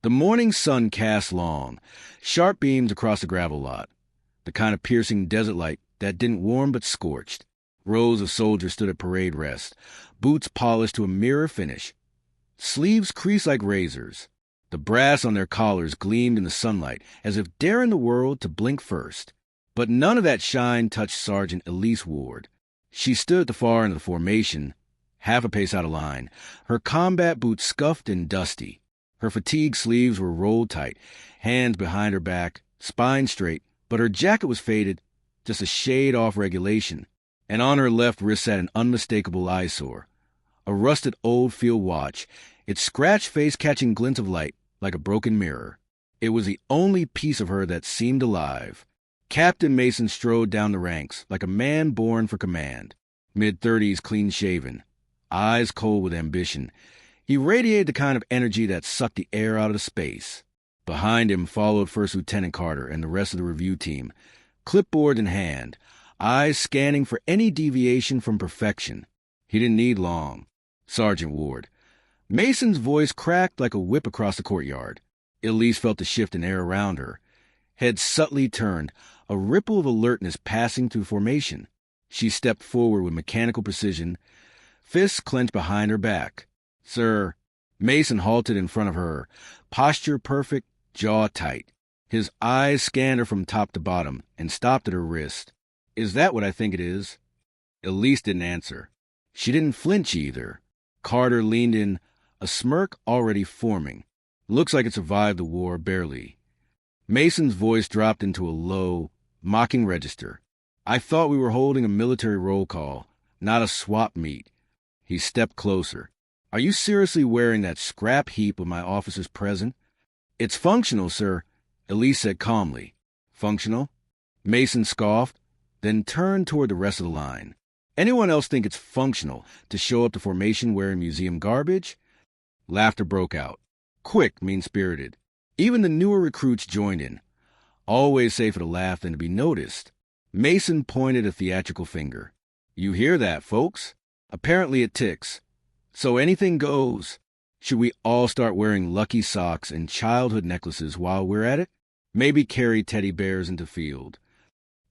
The morning sun cast long, sharp beams across the gravel lot, the kind of piercing desert light that didn't warm but scorched. Rows of soldiers stood at parade rest, boots polished to a mirror finish, sleeves creased like razors. The brass on their collars gleamed in the sunlight as if daring the world to blink first. But none of that shine touched Sergeant Elise Ward. She stood at the far end of the formation, half a pace out of line, her combat boots scuffed and dusty. Her fatigue sleeves were rolled tight, hands behind her back, spine straight, but her jacket was faded, just a shade off regulation, and on her left wrist sat an unmistakable eyesore, a rusted old field watch, its scratched face catching glints of light like a broken mirror. It was the only piece of her that seemed alive. Captain Mason strode down the ranks like a man born for command, mid-30s, clean-shaven, eyes cold with ambition. He radiated the kind of energy that sucked the air out of space. Behind him followed First Lieutenant Carter and the rest of the review team, clipboard in hand, eyes scanning for any deviation from perfection. He didn't need long. Sergeant Ward. Mason's voice cracked like a whip across the courtyard. Elise felt the shift in air around her. Head subtly turned, a ripple of alertness passing through formation. She stepped forward with mechanical precision, fists clenched behind her back. "Sir." Mason halted in front of her, posture perfect, jaw tight. His eyes scanned her from top to bottom and stopped at her wrist. "Is that what I think it is?" Elise didn't answer. She didn't flinch either. Carter leaned in, a smirk already forming. "Looks like it survived the war, barely." Mason's voice dropped into a low, mocking register. "I thought we were holding a military roll call, not a swap meet." He stepped closer. "Are you seriously wearing that scrap heap with my officers present?" "It's functional, sir," Elise said calmly. "Functional?" Mason scoffed, then turned toward the rest of the line. "Anyone else think it's functional to show up to formation wearing museum garbage?" Laughter broke out. Quick, mean-spirited. Even the newer recruits joined in. Always safer to laugh than to be noticed. Mason pointed a theatrical finger. "You hear that, folks? Apparently it ticks. So anything goes. Should we all start wearing lucky socks and childhood necklaces while we're at it? Maybe carry teddy bears into field."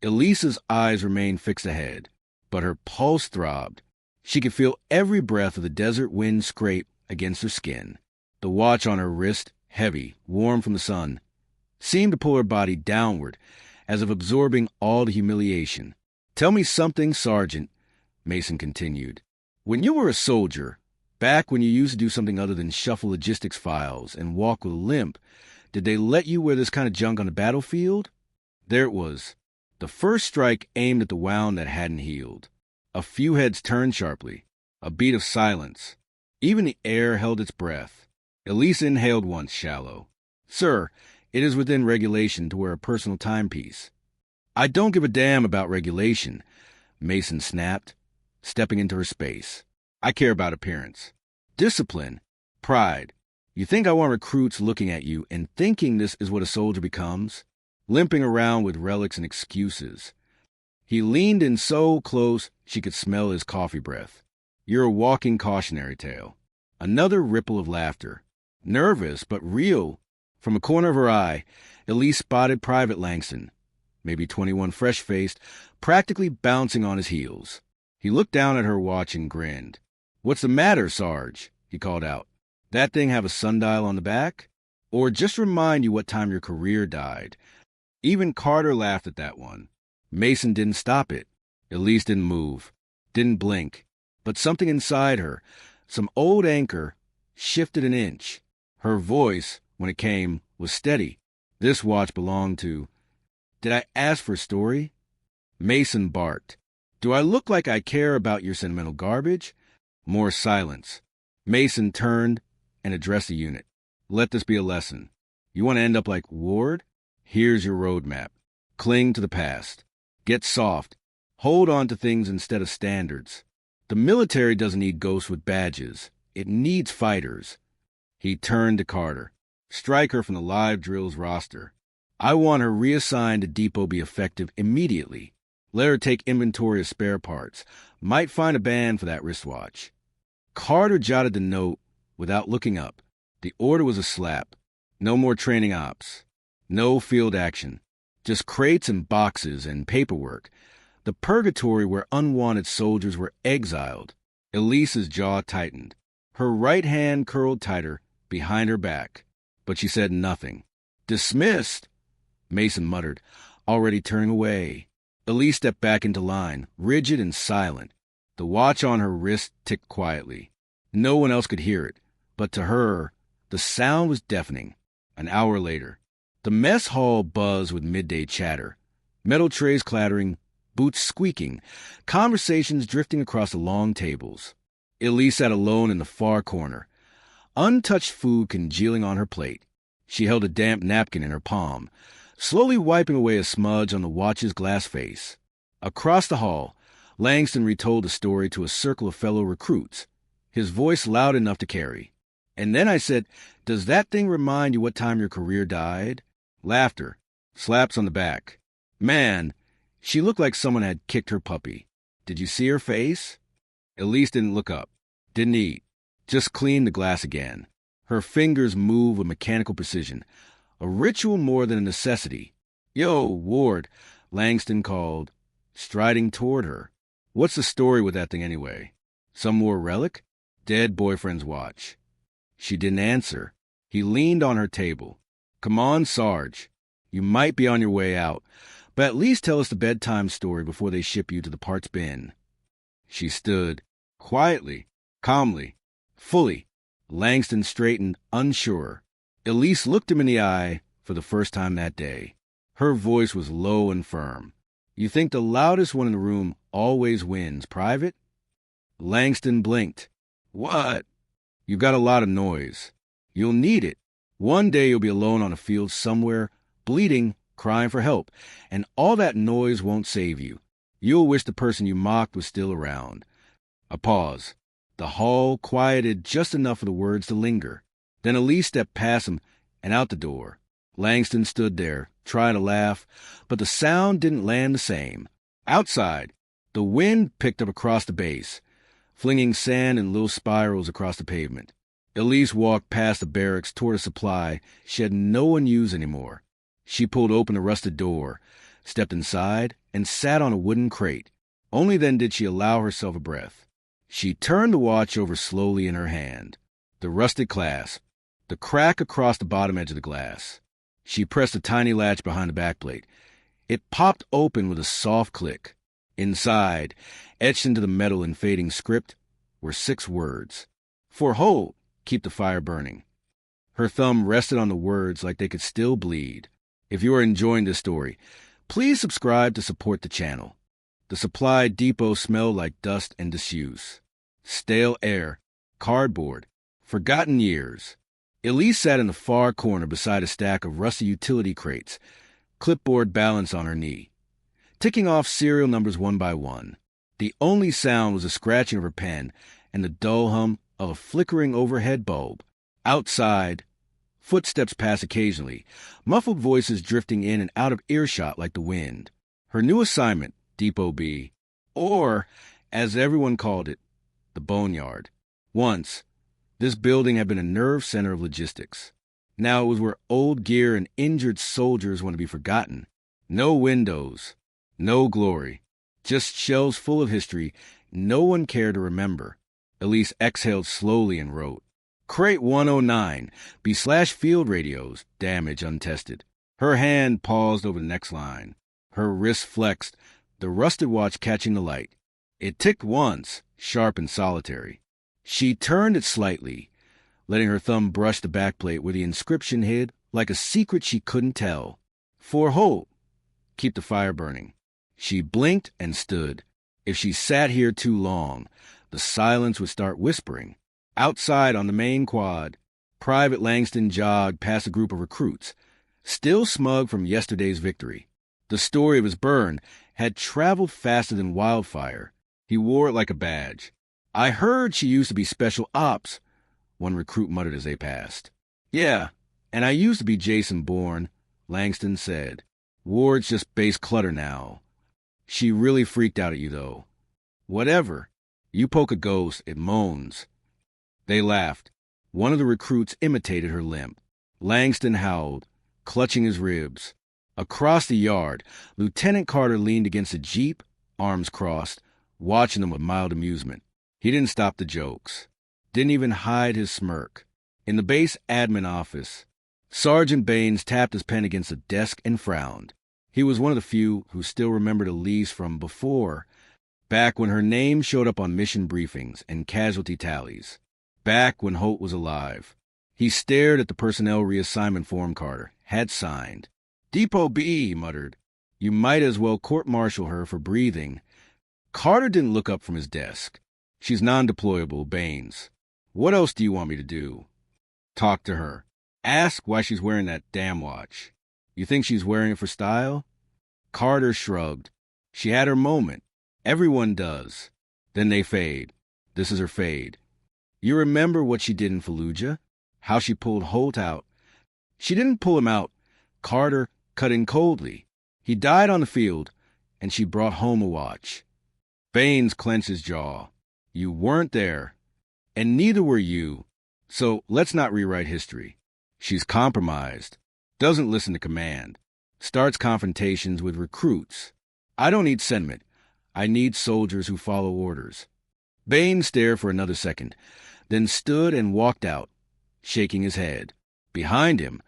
Elise's eyes remained fixed ahead, but her pulse throbbed. She could feel every breath of the desert wind scrape against her skin. The watch on her wrist, heavy, warm from the sun, seemed to pull her body downward, as if absorbing all the humiliation. "Tell me something, Sergeant," Mason continued. "When you were a soldier, back when you used to do something other than shuffle logistics files and walk with a limp, did they let you wear this kind of junk on the battlefield?" There it was. The first strike aimed at the wound that hadn't healed. A few heads turned sharply. A beat of silence. Even the air held its breath. Elise inhaled once, shallow. "Sir, it is within regulation to wear a personal timepiece." "I don't give a damn about regulation," Mason snapped, stepping into her space. "I care about appearance. Discipline. Pride. You think I want recruits looking at you and thinking this is what a soldier becomes? Limping around with relics and excuses." He leaned in so close she could smell his coffee breath. "You're a walking cautionary tale." Another ripple of laughter. Nervous, but real. From a corner of her eye, Elise spotted Private Langston, maybe 21, fresh-faced, practically bouncing on his heels. He looked down at her watch and grinned. "What's the matter, Sarge?" he called out. "That thing have a sundial on the back? Or just remind you what time your career died?" Even Carter laughed at that one. Mason didn't stop it. Elise didn't move, didn't blink. But something inside her, some old anchor, shifted an inch. Her voice, when it came, was steady. "This watch belonged to—" "Did I ask for a story?" Mason barked. "Do I look like I care about your sentimental garbage?" More silence. Mason turned and addressed the unit. "Let this be a lesson. You want to end up like Ward? Here's your roadmap. Cling to the past. Get soft. Hold on to things instead of standards. The military doesn't need ghosts with badges. It needs fighters." He turned to Carter. "Strike her from the live drills roster. I want her reassigned to Depot be effective immediately. Let her take inventory of spare parts. Might find a band for that wristwatch." Carter jotted the note without looking up. The order was a slap. No more training ops. No field action. Just crates and boxes and paperwork. The purgatory where unwanted soldiers were exiled. Elise's jaw tightened. Her right hand curled tighter behind her back, but she said nothing. "Dismissed," Mason muttered, already turning away. Elise stepped back into line, rigid and silent. The watch on her wrist ticked quietly. No one else could hear it, but to her, the sound was deafening. An hour later, the mess hall buzzed with midday chatter. Metal trays clattering, boots squeaking, conversations drifting across the long tables. Elise sat alone in the far corner, untouched food congealing on her plate. She held a damp napkin in her palm, slowly wiping away a smudge on the watch's glass face. Across the hall, Langston retold the story to a circle of fellow recruits, his voice loud enough to carry. "And then I said, 'Does that thing remind you what time your career died?' Laughter, slaps on the back. 'Man, she looked like someone had kicked her puppy. Did you see her face?' Elise didn't look up, didn't eat, just cleaned the glass again. Her fingers moved with mechanical precision, a ritual more than a necessity. 'Yo, Ward,' Langston called, striding toward her. 'What's the story with that thing anyway? Some more relic? Dead boyfriend's watch.' She didn't answer. He leaned on her table. 'Come on, Sarge. You might be on your way out, but at least tell us the bedtime story before they ship you to the parts bin.' She stood, quietly, calmly, fully. Langston straightened, unsure. Elise looked him in the eye for the first time that day. Her voice was low and firm. 'You think the loudest one in the room always wins, Private?' Langston blinked. 'What?' 'You've got a lot of noise. You'll need it. One day you'll be alone on a field somewhere, bleeding, crying for help, and all that noise won't save you. You'll wish the person you mocked was still around.' A pause. The hall quieted just enough for the words to linger. Then Elise stepped past him and out the door. Langston stood there, trying to laugh, but the sound didn't land the same. Outside, the wind picked up across the base, flinging sand in little spirals across the pavement. Elise walked past the barracks toward a supply shed no one used anymore. She pulled open the rusted door, stepped inside, and sat on a wooden crate. Only then did she allow herself a breath. She turned the watch over slowly in her hand. The rusted clasp, the crack across the bottom edge of the glass. She pressed a tiny latch behind the backplate. It popped open with a soft click. Inside, etched into the metal in fading script, were 6 words. 'For Hope, keep the fire burning.' Her thumb rested on the words like they could still bleed. If you are enjoying this story, please subscribe to support the channel. The supply depot smelled like dust and disuse. Stale air, cardboard, forgotten years. Elise sat in the far corner beside a stack of rusty utility crates, clipboard balanced on her knee, ticking off serial numbers one by one. The only sound was the scratching of her pen and the dull hum of a flickering overhead bulb. Outside, footsteps passed occasionally, muffled voices drifting in and out of earshot like the wind. Her new assignment, Depot B, or, as everyone called it, the Boneyard. Once, this building had been a nerve center of logistics. Now it was where old gear and injured soldiers want to be forgotten. No windows, no glory, just shelves full of history no one cared to remember. Elise exhaled slowly and wrote, "Crate 109, B/field radios, damage untested." Her hand paused over the next line. Her wrist flexed, the rusted watch catching the light. It ticked once, sharp and solitary. She turned it slightly, letting her thumb brush the backplate where the inscription hid like a secret she couldn't tell. "For Hope, keep the fire burning." She blinked and stood. If she sat here too long, the silence would start whispering. Outside on the main quad, Private Langston jogged past a group of recruits, still smug from yesterday's victory. The story of his burn had traveled faster than wildfire. He wore it like a badge. "I heard she used to be special ops," one recruit muttered as they passed. "Yeah, and I used to be Jason Bourne," Langston said. "Ward's just base clutter now. She really freaked out at you, though." "Whatever. You poke a ghost, it moans." They laughed. One of the recruits imitated her limp. Langston howled, clutching his ribs. Across the yard, Lieutenant Carter leaned against a jeep, arms crossed, watching them with mild amusement. He didn't stop the jokes. Didn't even hide his smirk. In the base admin office, Sergeant Baines tapped his pen against a desk and frowned. He was one of the few who still remembered Elise from before, back when her name showed up on mission briefings and casualty tallies, back when Holt was alive. He stared at the personnel reassignment form Carter had signed. "Depot B," he muttered. "You might as well court-martial her for breathing." Carter didn't look up from his desk. "She's non-deployable, Baines. What else do you want me to do?" "Talk to her. Ask why she's wearing that damn watch. You think she's wearing it for style?" Carter shrugged. "She had her moment. Everyone does. Then they fade. This is her fade. You remember what she did in Fallujah? How she pulled Holt out?" "She didn't pull him out." Carter cut in coldly. "He died on the field, and she brought home a watch." Baines clenched his jaw. "You weren't there, and neither were you. So let's not rewrite history. She's compromised, doesn't listen to command, starts confrontations with recruits. I don't need sentiment. I need soldiers who follow orders." Baines stared for another second, then stood and walked out, shaking his head. Behind him,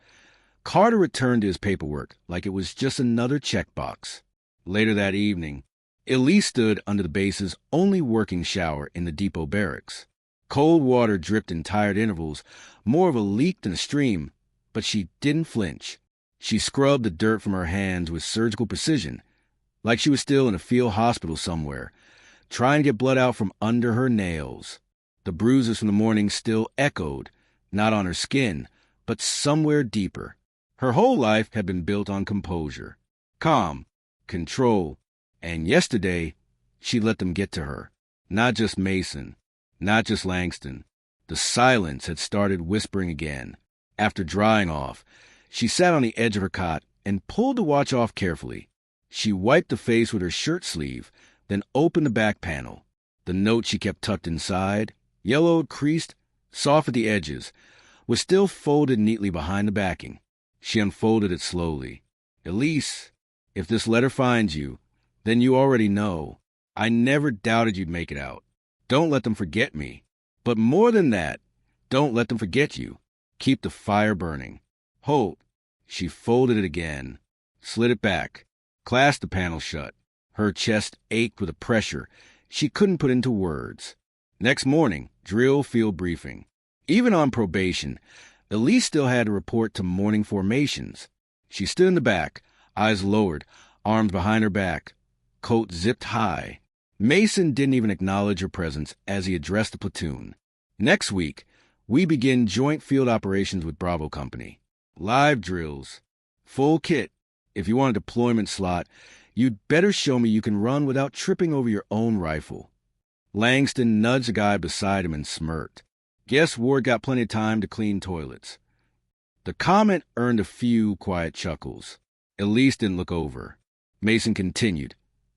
Carter returned to his paperwork like it was just another checkbox. Later that evening, Elise stood under the base's only working shower in the depot barracks. Cold water dripped in tired intervals, more of a leak than a stream, but she didn't flinch. She scrubbed the dirt from her hands with surgical precision, like she was still in a field hospital somewhere, trying to get blood out from under her nails. The bruises from the morning still echoed, not on her skin, but somewhere deeper. Her whole life had been built on composure, calm, control, and yesterday she let them get to her. Not just Mason, not just Langston. The silence had started whispering again. After drying off, she sat on the edge of her cot and pulled the watch off carefully. She wiped the face with her shirt sleeve, then opened the back panel. The note she kept tucked inside, yellowed, creased, soft at the edges, was still folded neatly behind the backing. She unfolded it slowly. "Elise, if this letter finds you, then you already know. I never doubted you'd make it out. Don't let them forget me. But more than that, don't let them forget you. Keep the fire burning. Holt." She folded it again, slid it back, clasped the panel shut. Her chest ached with a pressure she couldn't put into words. Next morning, drill field briefing. Even on probation, Elise still had to report to morning formations. She stood in the back, eyes lowered, arms behind her back, coat zipped high. Mason didn't even acknowledge her presence as he addressed the platoon. "Next week, we begin joint field operations with Bravo Company. Live drills. Full kit. If you want a deployment slot, you'd better show me you can run without tripping over your own rifle." Langston nudged the guy beside him and smirked. "Guess Ward got plenty of time to clean toilets." The comment earned a few quiet chuckles. Elise didn't look over. Mason continued,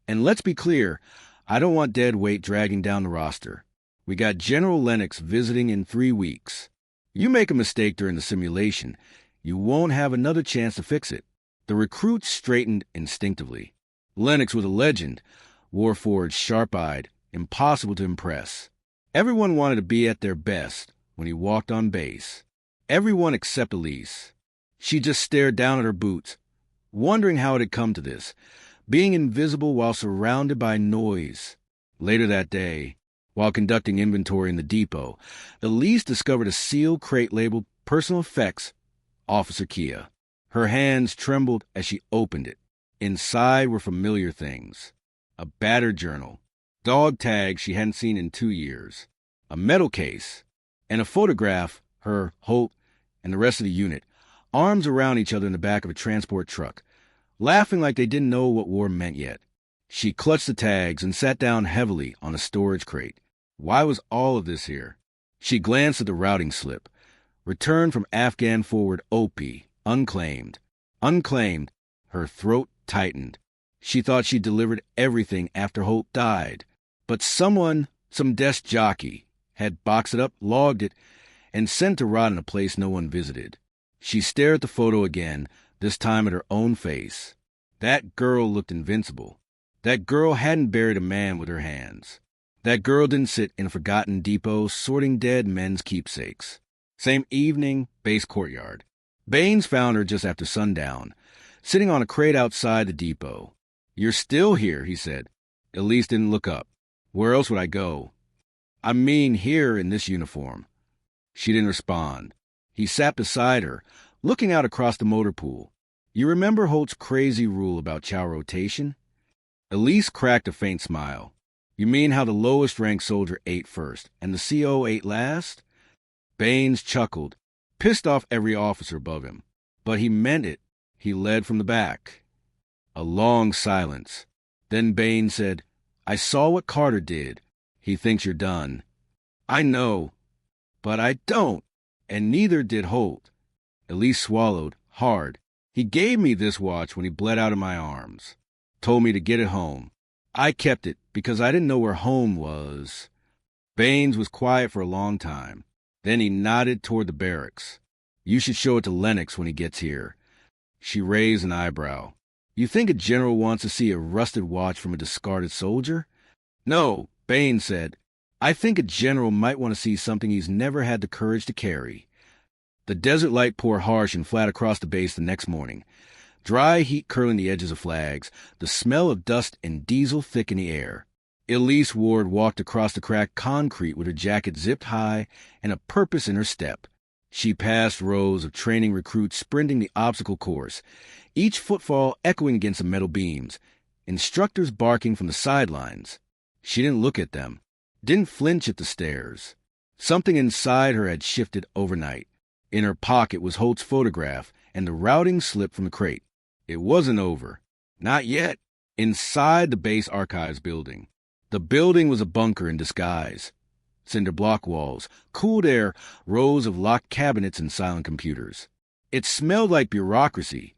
"And let's be clear, I don't want dead weight dragging down the roster. We got General Lennox visiting in 3 weeks. You make a mistake during the simulation, you won't have another chance to fix it." The recruits straightened instinctively. Lennox was a legend, war-forged, sharp-eyed, impossible to impress. Everyone wanted to be at their best when he walked on base. Everyone except Elise. She just stared down at her boots, wondering how it had come to this, being invisible while surrounded by noise. Later that day, while conducting inventory in the depot, Elise discovered a sealed crate labeled "Personal Effects, Officer Kia." Her hands trembled as she opened it. Inside were familiar things. A battered journal, dog tags she hadn't seen in 2 years, a metal case, and a photograph, her, Holt, and the rest of the unit, arms around each other in the back of a transport truck, laughing like they didn't know what war meant yet. She clutched the tags and sat down heavily on a storage crate. Why was all of this here? She glanced at the routing slip. Returned from Afghan forward OP, unclaimed. Unclaimed. Her throat tightened. She thought she'd delivered everything after Holt died. But someone, some desk jockey, had boxed it up, logged it, and sent to rot in a place no one visited. She stared at the photo again, this time at her own face. That girl looked invincible. That girl hadn't buried a man with her hands. That girl didn't sit in a forgotten depot sorting dead men's keepsakes. Same evening, base courtyard. Baines found her just after sundown, sitting on a crate outside the depot. "You're still here," he said. Elise didn't look up. "Where else would I go?" "I mean here in this uniform." She didn't respond. He sat beside her, looking out across the motor pool. "You remember Holt's crazy rule about chow rotation?" Elise cracked a faint smile. "You mean how the lowest-ranked soldier ate first, and the CO ate last?" Baines chuckled, pissed off every officer above him. But he meant it. He led from the back. A long silence. Then Baines said, "I saw what Carter did. He thinks you're done." "I know, but I don't, and neither did Holt." Elise swallowed, hard. "He gave me this watch when he bled out of my arms. Told me to get it home. I kept it because I didn't know where home was." Baines was quiet for a long time. Then he nodded toward the barracks. "You should show it to Lennox when he gets here." She raised an eyebrow. "You think a general wants to see a rusted watch from a discarded soldier?" "No," Baines said. "I think a general might want to see something he's never had the courage to carry." The desert light poured harsh and flat across the base the next morning. Dry heat curling the edges of flags, the smell of dust and diesel thick in the air. Elise Ward walked across the cracked concrete with her jacket zipped high and a purpose in her step. She passed rows of training recruits sprinting the obstacle course, each footfall echoing against the metal beams, instructors barking from the sidelines. She didn't look at them, didn't flinch at the stares. Something inside her had shifted overnight. In her pocket was Holt's photograph and the routing slip from the crate. It wasn't over. Not yet. Inside the base archives building. The building was a bunker in disguise. Cinder block walls, cooled air, rows of locked cabinets and silent computers. It smelled like bureaucracy.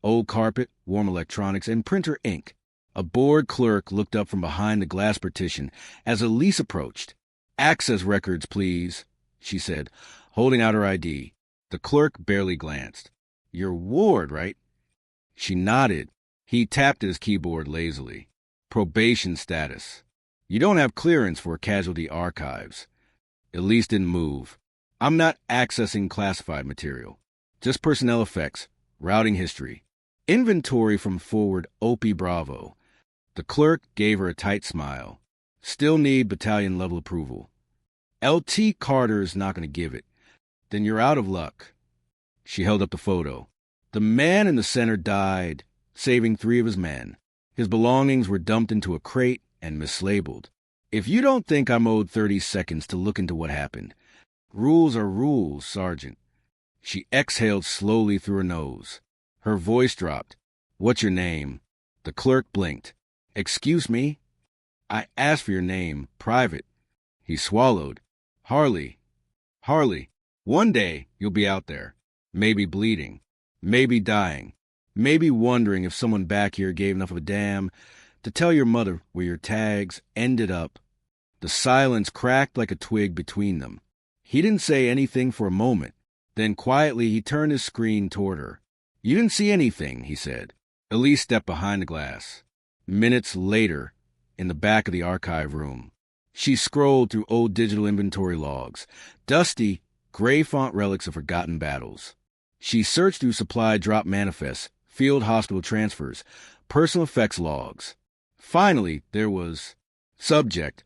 Old carpet, warm electronics, and printer ink. A bored clerk looked up from behind the glass partition as Elise approached. "Access records, please," she said, holding out her ID. The clerk barely glanced. "You're Ward, right?" She nodded. He tapped at his keyboard lazily. "Probation status. You don't have clearance for casualty archives." Elise didn't move. "I'm not accessing classified material. Just personnel effects, routing history. Inventory from forward OP Bravo." The clerk gave her a tight smile. "Still need battalion-level approval." "LT Carter's not going to give it." "Then you're out of luck." She held up the photo. The man in the center died, saving 3 of his men. His belongings were dumped into a crate and mislabeled. "If you don't think I'm owed 30 seconds to look into what happened, rules are rules, Sergeant." She exhaled slowly through her nose. Her voice dropped. "What's your name?" The clerk blinked. "Excuse me?" "I asked for your name, private." He swallowed. "Harley. Harley. One day you'll be out there. Maybe bleeding. Maybe dying. Maybe wondering if someone back here gave enough of a damn to tell your mother where your tags ended up." The silence cracked like a twig between them. He didn't say anything for a moment. Then quietly he turned his screen toward her. "You didn't see anything," he said. Elise stepped behind the glass. Minutes later, in the back of the archive room, she scrolled through old digital inventory logs, dusty, gray font relics of forgotten battles. She searched through supply drop manifests, field hospital transfers, personal effects logs. Finally, there was subject,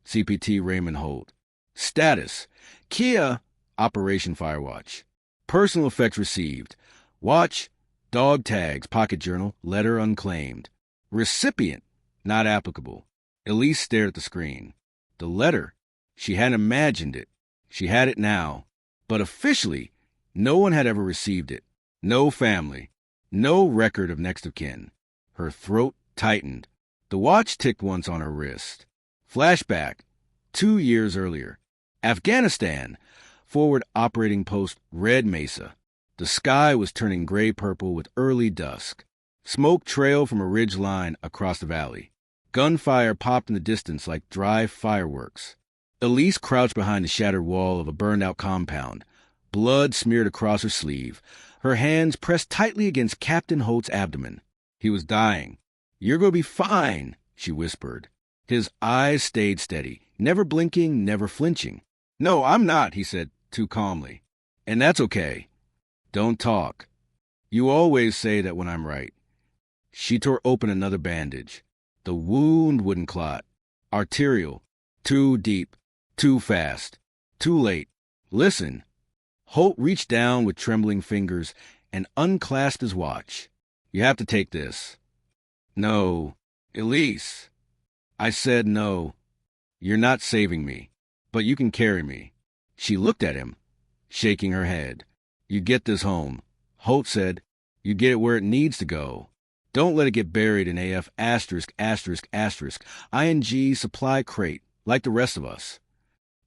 CPT Raymond Holt. Status, Kia, Operation Firewatch. Personal effects received. Watch, dog tags, pocket journal, letter unclaimed. Recipient, not applicable. Elise stared at the screen. The letter, she hadn't imagined it. She had it now. But officially, no one had ever received it. No family. No record of next of kin. Her throat tightened. The watch ticked once on her wrist. Flashback. 2 years earlier. Afghanistan. Forward operating post Red Mesa. The sky was turning gray-purple with early dusk. Smoke trailed from a ridge line across the valley. Gunfire popped in the distance like dry fireworks. Elise crouched behind the shattered wall of a burned-out compound, Blood smeared across her sleeve. Her hands pressed tightly against Captain Holt's abdomen. He was dying. "You're going to be fine," she whispered. His eyes stayed steady, never blinking, never flinching. "No, I'm not," he said, too calmly. "And that's okay. Don't talk. You always say that when I'm right." She tore open another bandage. The wound wouldn't clot. Arterial. Too deep. Too fast. Too late. "Listen." Holt reached down with trembling fingers and unclasped his watch. "You have to take this." "No. Elise." "I said no. You're not saving me, but you can carry me." She looked at him, shaking her head. "You get this home." Holt said, "You get it where it needs to go. Don't let it get buried in AF **** ING supply crate like the rest of us.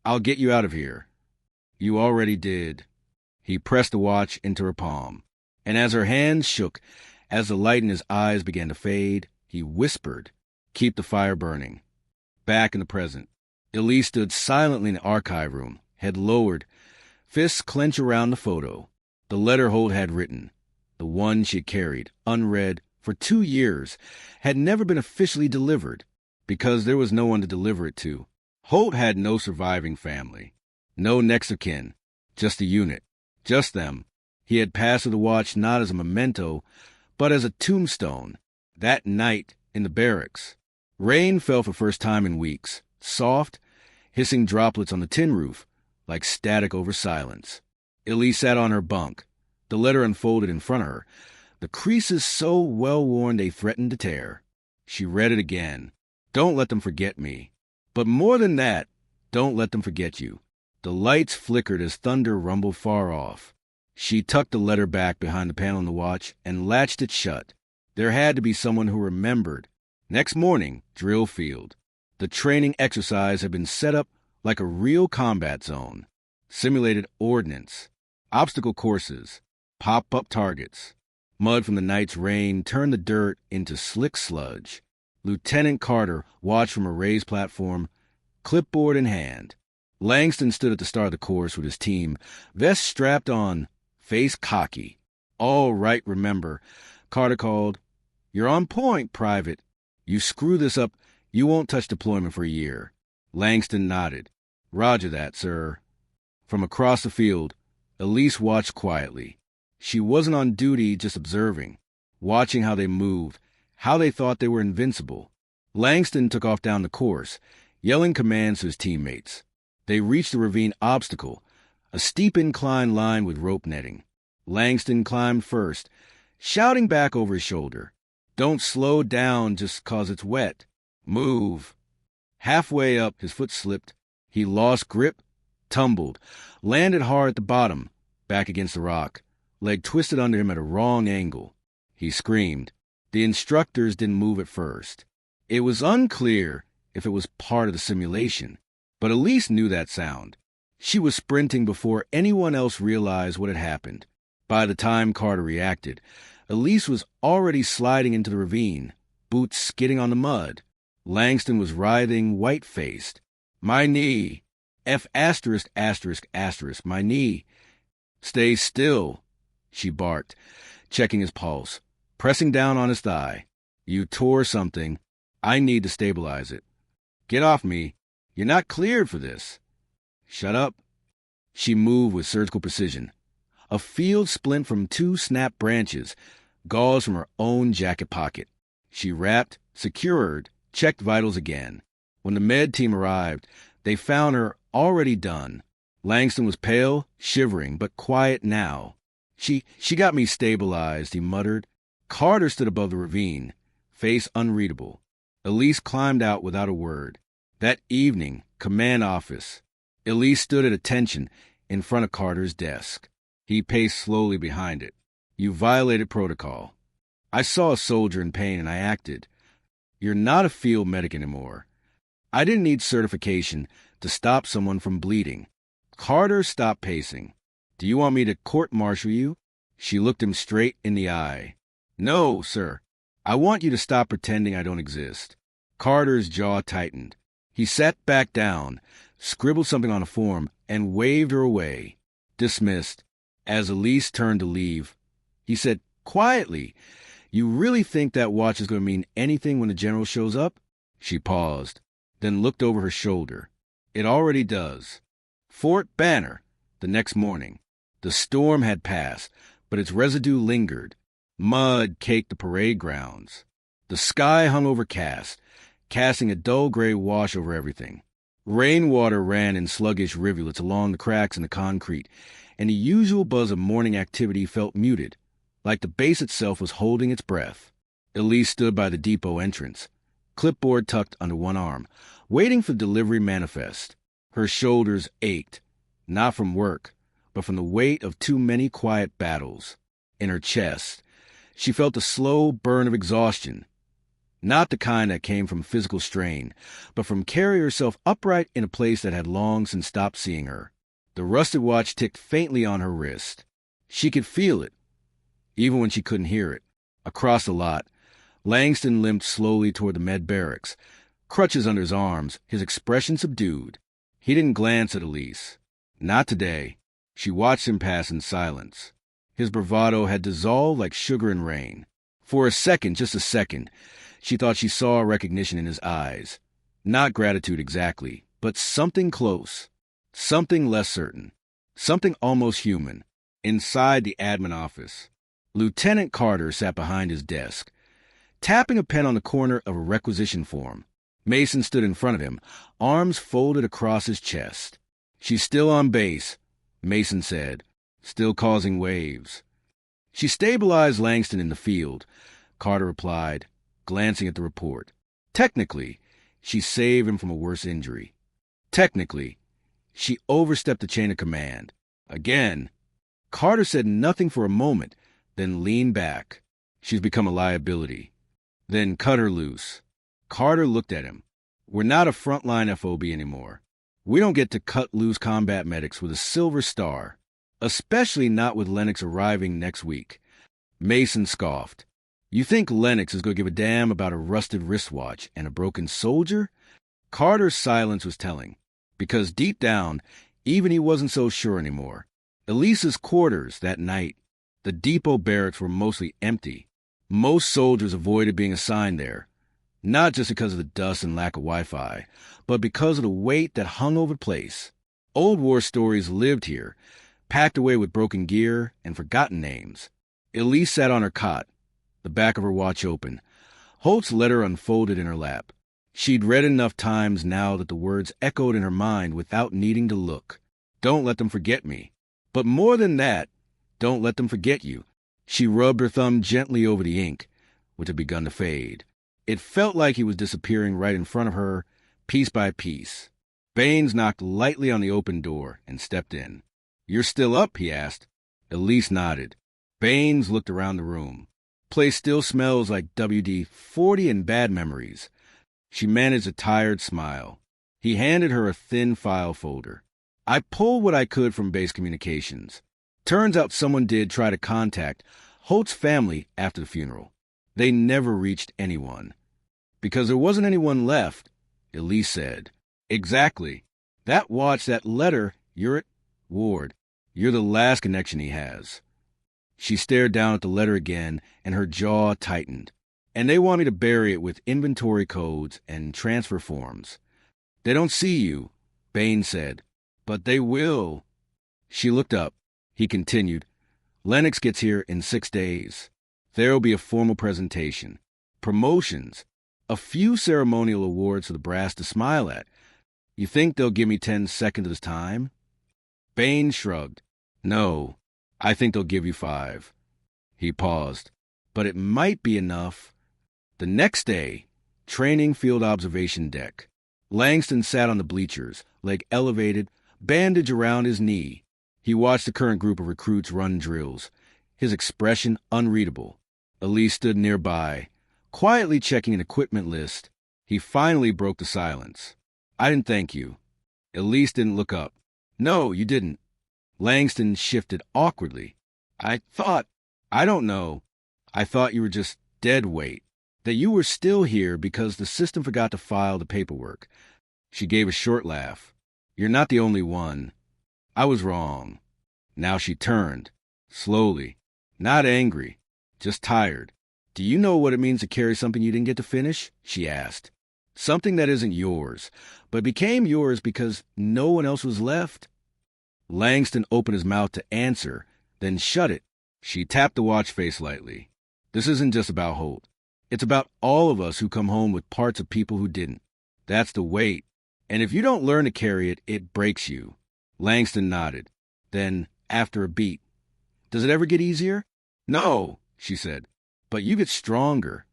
I'll get you out of here." "You already did." He pressed the watch into her palm, and as her hands shook, as the light in his eyes began to fade, he whispered, "Keep the fire burning." Back in the present, Elise stood silently in the archive room, head lowered, fists clenched around the photo. The letter Holt had written, the one she had carried, unread, for 2 years, had never been officially delivered, because there was no one to deliver it to. Holt had no surviving family, no next of kin, just the unit, just them. He had passed her the watch not as a memento, but as a tombstone. That night in the barracks, rain fell for the first time in weeks, soft, hissing droplets on the tin roof, like static over silence. Elise sat on her bunk, the letter unfolded in front of her, the creases so well-worn they threatened to tear. She read it again. "Don't let them forget me. But more than that, don't let them forget you." The lights flickered as thunder rumbled far off. She tucked the letter back behind the panel on the watch and latched it shut. There had to be someone who remembered. Next morning, drill field. The training exercise had been set up like a real combat zone. Simulated ordnance, obstacle courses, pop-up targets. Mud from the night's rain turned the dirt into slick sludge. Lieutenant Carter watched from a raised platform, clipboard in hand. Langston stood at the start of the course with his team, vest strapped on, face cocky. "All right, remember," Carter called. "You're on point, Private. You screw this up, you won't touch deployment for a year." Langston nodded. "Roger that, sir." From across the field, Elise watched quietly. She wasn't on duty, just observing, watching how they moved, how they thought they were invincible. Langston took off down the course, yelling commands to his teammates. They reached the ravine obstacle, a steep incline lined with rope netting. Langston climbed first, shouting back over his shoulder, "Don't slow down just 'cause it's wet. Move." Halfway up, his foot slipped. He lost grip, tumbled, landed hard at the bottom, back against the rock, leg twisted under him at a wrong angle. He screamed. The instructors didn't move at first. It was unclear if it was part of the simulation, but Elise knew that sound. She was sprinting before anyone else realized what had happened. By the time Carter reacted, Elise was already sliding into the ravine, boots skidding on the mud. Langston was writhing, white-faced. "My knee. F***, my knee." "Stay still," she barked, checking his pulse, pressing down on his thigh. "You tore something. I need to stabilize it." "Get off me. You're not cleared for this." "Shut up." She moved with surgical precision. A field splint from 2 snapped branches, gauze from her own jacket pocket. She wrapped, secured, checked vitals again. When the med team arrived, they found her already done. Langston was pale, shivering, but quiet now. She got me stabilized," he muttered. Carter stood above the ravine, face unreadable. Elise climbed out without a word. That evening, command office. Elise stood at attention in front of Carter's desk. He paced slowly behind it. "You violated protocol. I saw a soldier in pain and I acted. You're not a field medic anymore. I didn't need certification to stop someone from bleeding." Carter stopped pacing. "Do you want me to court-martial you?" She looked him straight in the eye. "No, sir. I want you to stop pretending I don't exist." Carter's jaw tightened. He sat back down, scribbled something on a form, and waved her away. Dismissed. As Elise turned to leave, he said, quietly, "You really think that watch is going to mean anything when the general shows up?" She paused, then looked over her shoulder. "It already does." Fort Banner, the next morning. The storm had passed, but its residue lingered. Mud caked the parade grounds. The sky hung overcast, casting a dull gray wash over everything. Rainwater ran in sluggish rivulets along the cracks in the concrete, and the usual buzz of morning activity felt muted, like the base itself was holding its breath. Elise stood by the depot entrance, clipboard tucked under one arm, waiting for the delivery manifest. Her shoulders ached, not from work, but from the weight of too many quiet battles. In her chest, she felt a slow burn of exhaustion, not the kind that came from physical strain, but from carrying herself upright in a place that had long since stopped seeing her. The rusted watch ticked faintly on her wrist. She could feel it, even when she couldn't hear it. Across the lot, Langston limped slowly toward the med barracks, crutches under his arms, his expression subdued. He didn't glance at Elise. Not today. She watched him pass in silence. His bravado had dissolved like sugar in rain. For a second, just a second, she thought she saw recognition in his eyes. Not gratitude exactly, but something close. Something less certain. Something almost human. Inside the admin office, Lieutenant Carter sat behind his desk, tapping a pen on the corner of a requisition form. Mason stood in front of him, arms folded across his chest. "She's still on base," Mason said, "still causing waves." "She stabilized Langston in the field," Carter replied, glancing at the report. "Technically, she saved him from a worse injury. Technically, she overstepped the chain of command. Again." Carter said nothing for a moment, then leaned back. "She's become a liability." "Then cut her loose." Carter looked at him. "We're not a frontline FOB anymore. We don't get to cut loose combat medics with a silver star, especially not with Lennox arriving next week." Mason scoffed. "You think Lennox is going to give a damn about a rusted wristwatch and a broken soldier?" Carter's silence was telling, because deep down, even he wasn't so sure anymore. Elise's quarters that night, the depot barracks, were mostly empty. Most soldiers avoided being assigned there, not just because of the dust and lack of Wi-Fi, but because of the weight that hung over the place. Old war stories lived here, packed away with broken gear and forgotten names. Elise sat on her cot, the back of her watch open, Holt's letter unfolded in her lap. She'd read enough times now that the words echoed in her mind without needing to look. "Don't let them forget me. But more than that, don't let them forget you." She rubbed her thumb gently over the ink, which had begun to fade. It felt like he was disappearing right in front of her, piece by piece. Baines knocked lightly on the open door and stepped in. "You're still up?" he asked. Elise nodded. Baines looked around the room. Place still smells like WD-40 and bad memories. She managed a tired smile. He handed her a thin file folder. "I pulled what I could from base communications. Turns out someone did try to contact Holt's family after the funeral. They never reached anyone." "Because there wasn't anyone left," Elise said. "Exactly. That watch, that letter, you're it, Ward. You're the last connection he has." She stared down at the letter again, and her jaw tightened. "And they want me to bury it with inventory codes and transfer forms." "They don't see you," Baines said. "But they will." She looked up. He continued, "Lennox gets here in 6 days. There'll be a formal presentation, promotions, a few ceremonial awards for the brass to smile at. You think they'll give me 10 seconds of his time?" Baines shrugged. "No, I think they'll give you 5. He paused. "But it might be enough." The next day, training field observation deck. Langston sat on the bleachers, leg elevated, bandage around his knee. He watched the current group of recruits run drills, his expression unreadable. Elise stood nearby, quietly checking an equipment list. He finally broke the silence. "I didn't thank you." Elise didn't look up. "No, you didn't." Langston shifted awkwardly. I don't know. I thought you were just dead weight. That you were still here because the system forgot to file the paperwork." She gave a short laugh. "You're not the only one. I was wrong." Now she turned, slowly, not angry, just tired. "Do you know what it means to carry something you didn't get to finish?" she asked. "Something that isn't yours, but became yours because no one else was left?" Langston opened his mouth to answer, then shut it. She tapped the watch face lightly. "This isn't just about Holt. It's about all of us who come home with parts of people who didn't. That's the weight. And if you don't learn to carry it, it breaks you." Langston nodded. Then, after a beat, "Does it ever get easier?" "No," she said, "but you get stronger."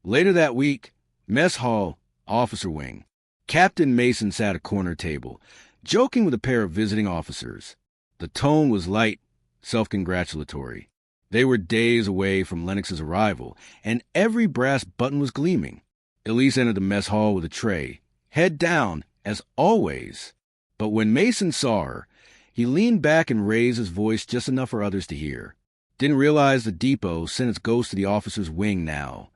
Later that week, mess hall, officer wing. Captain Mason sat at a corner table, joking with a pair of visiting officers. The tone was light, self-congratulatory. They were days away from Lennox's arrival, and every brass button was gleaming. Elise entered the mess hall with a tray, head down, as always. But when Mason saw her, he leaned back and raised his voice just enough for others to hear. Didn't realize the depot sent its ghost to the officer's wing now.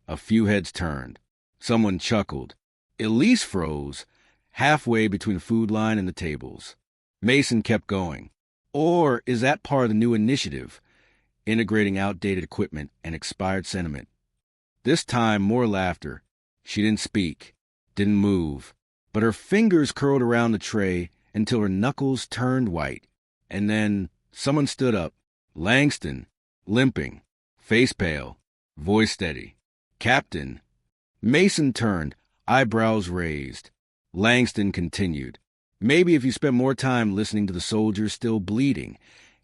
A few heads turned. Someone chuckled. Elise froze, halfway between the food line and the tables. Mason kept going. Or is that part of the new initiative, integrating outdated equipment and expired sentiment? This time, more laughter. She didn't speak, didn't move, but her fingers curled around the tray until her knuckles turned white. And then someone stood up. Langston, limping, face pale, voice steady. "Captain." Mason turned, eyebrows raised. Langston continued. "Maybe if you spent more time listening to the soldiers still bleeding,